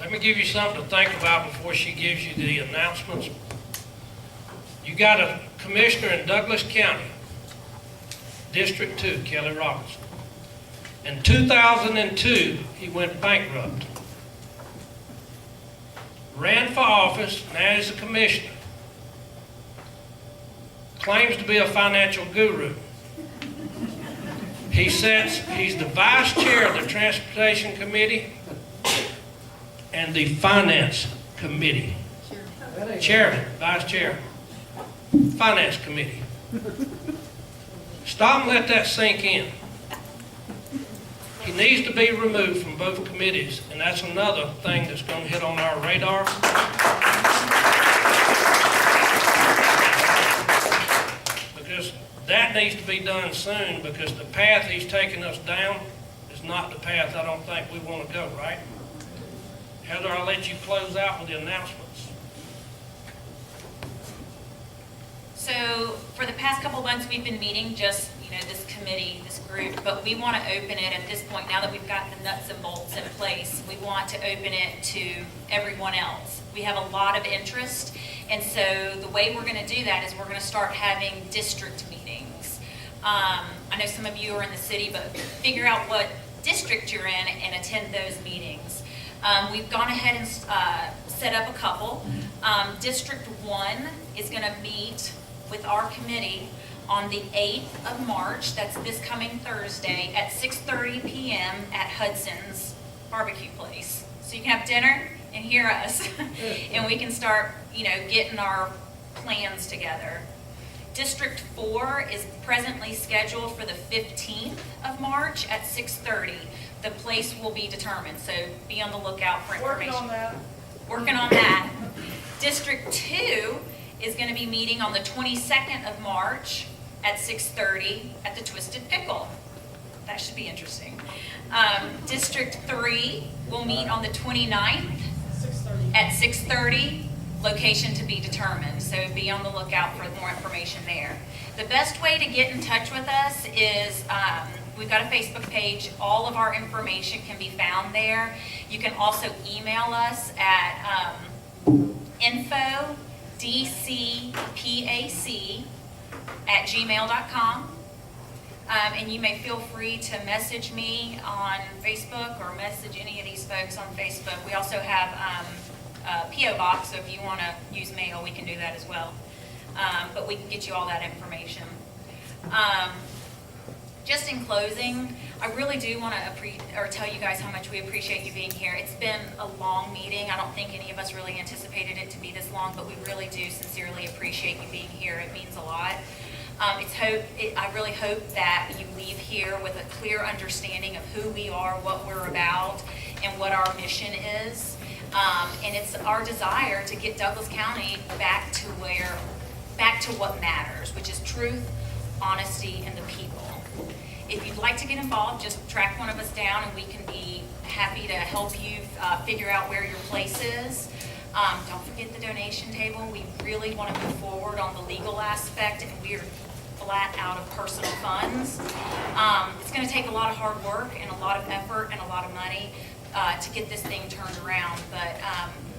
Let me give you something to think about before she gives you the announcements. You got a commissioner in Douglas County, District 2, Kelly Robinson. In 2002, he went bankrupt. Ran for office, now he's a commissioner. Claims to be a financial guru. He's the vice chair of the Transportation Committee and the Finance Committee. Chairman, vice chair, Finance Committee. Stop and let that sink in. He needs to be removed from both committees, and that's another thing that's going to hit on our radar. Because that needs to be done soon, because the path he's taking us down is not the path I don't think we want to go, right? Heather, I'll let you close out with the announcements. So for the past couple months, we've been meeting just, this committee, this group, but we want to open it at this point, now that we've got the nuts and bolts in place, we want to open it to everyone else. We have a lot of interest, and so the way we're going to do that is we're going to start having district meetings. I know some of you are in the city, but figure out what district you're in and attend those meetings. We've gone ahead and set up a couple. District 1 is going to meet with our committee on the 8th of March, that's this coming Thursday, at 6:30 p.m. at Hudson's Barbecue Place. So you can have dinner and hear us, and we can start, getting our plans together. District 4 is presently scheduled for the 15th of March at 6:30. The place will be determined, so be on the lookout for information. Working on that. District 2 is going to be meeting on the 22nd of March at 6:30 at the Twisted Pickle. That should be interesting. District 3 will meet on the 29th at 6:30, location to be determined. So be on the lookout for more information there. The best way to get in touch with us is we've got a Facebook page. All of our information can be found there. You can also email us at info.dcpac@gmail.com. And you may feel free to message me on Facebook or message any of these folks on Facebook. We also have a P.O. box, so if you want to use mail, we can do that as well. But we can get you all that information. Just in closing, I really do want to tell you guys how much we appreciate you being here. It's been a long meeting. I don't think any of us really anticipated it to be this long, but we really do sincerely appreciate you being here. It means a lot. I really hope that you leave here with a clear understanding of who we are, what we're about, and what our mission is. And it's our desire to get Douglas County back to what matters, which is truth, honesty, and the people. If you'd like to get involved, just track one of us down and we can be happy to help you figure out where your place is. Don't forget the donation table. We really want to move forward on the legal aspect, and we are flat out of personal funds. It's going to take a lot of hard work and a lot of effort and a lot of money to get this thing turned around, but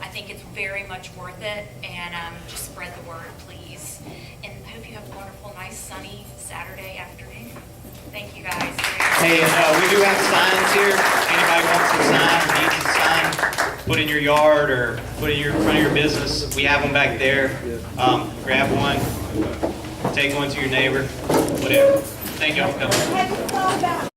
I think it's very much worth it, and just spread the word, please. And I hope you have a wonderful, nice, sunny Saturday afternoon. Thank you, guys. Hey, we do have signs here. Anybody wants a sign, needs a sign, put in your yard or put in front of your business, we have them back there. Grab one, take one to your neighbor, whatever. Thank y'all for coming.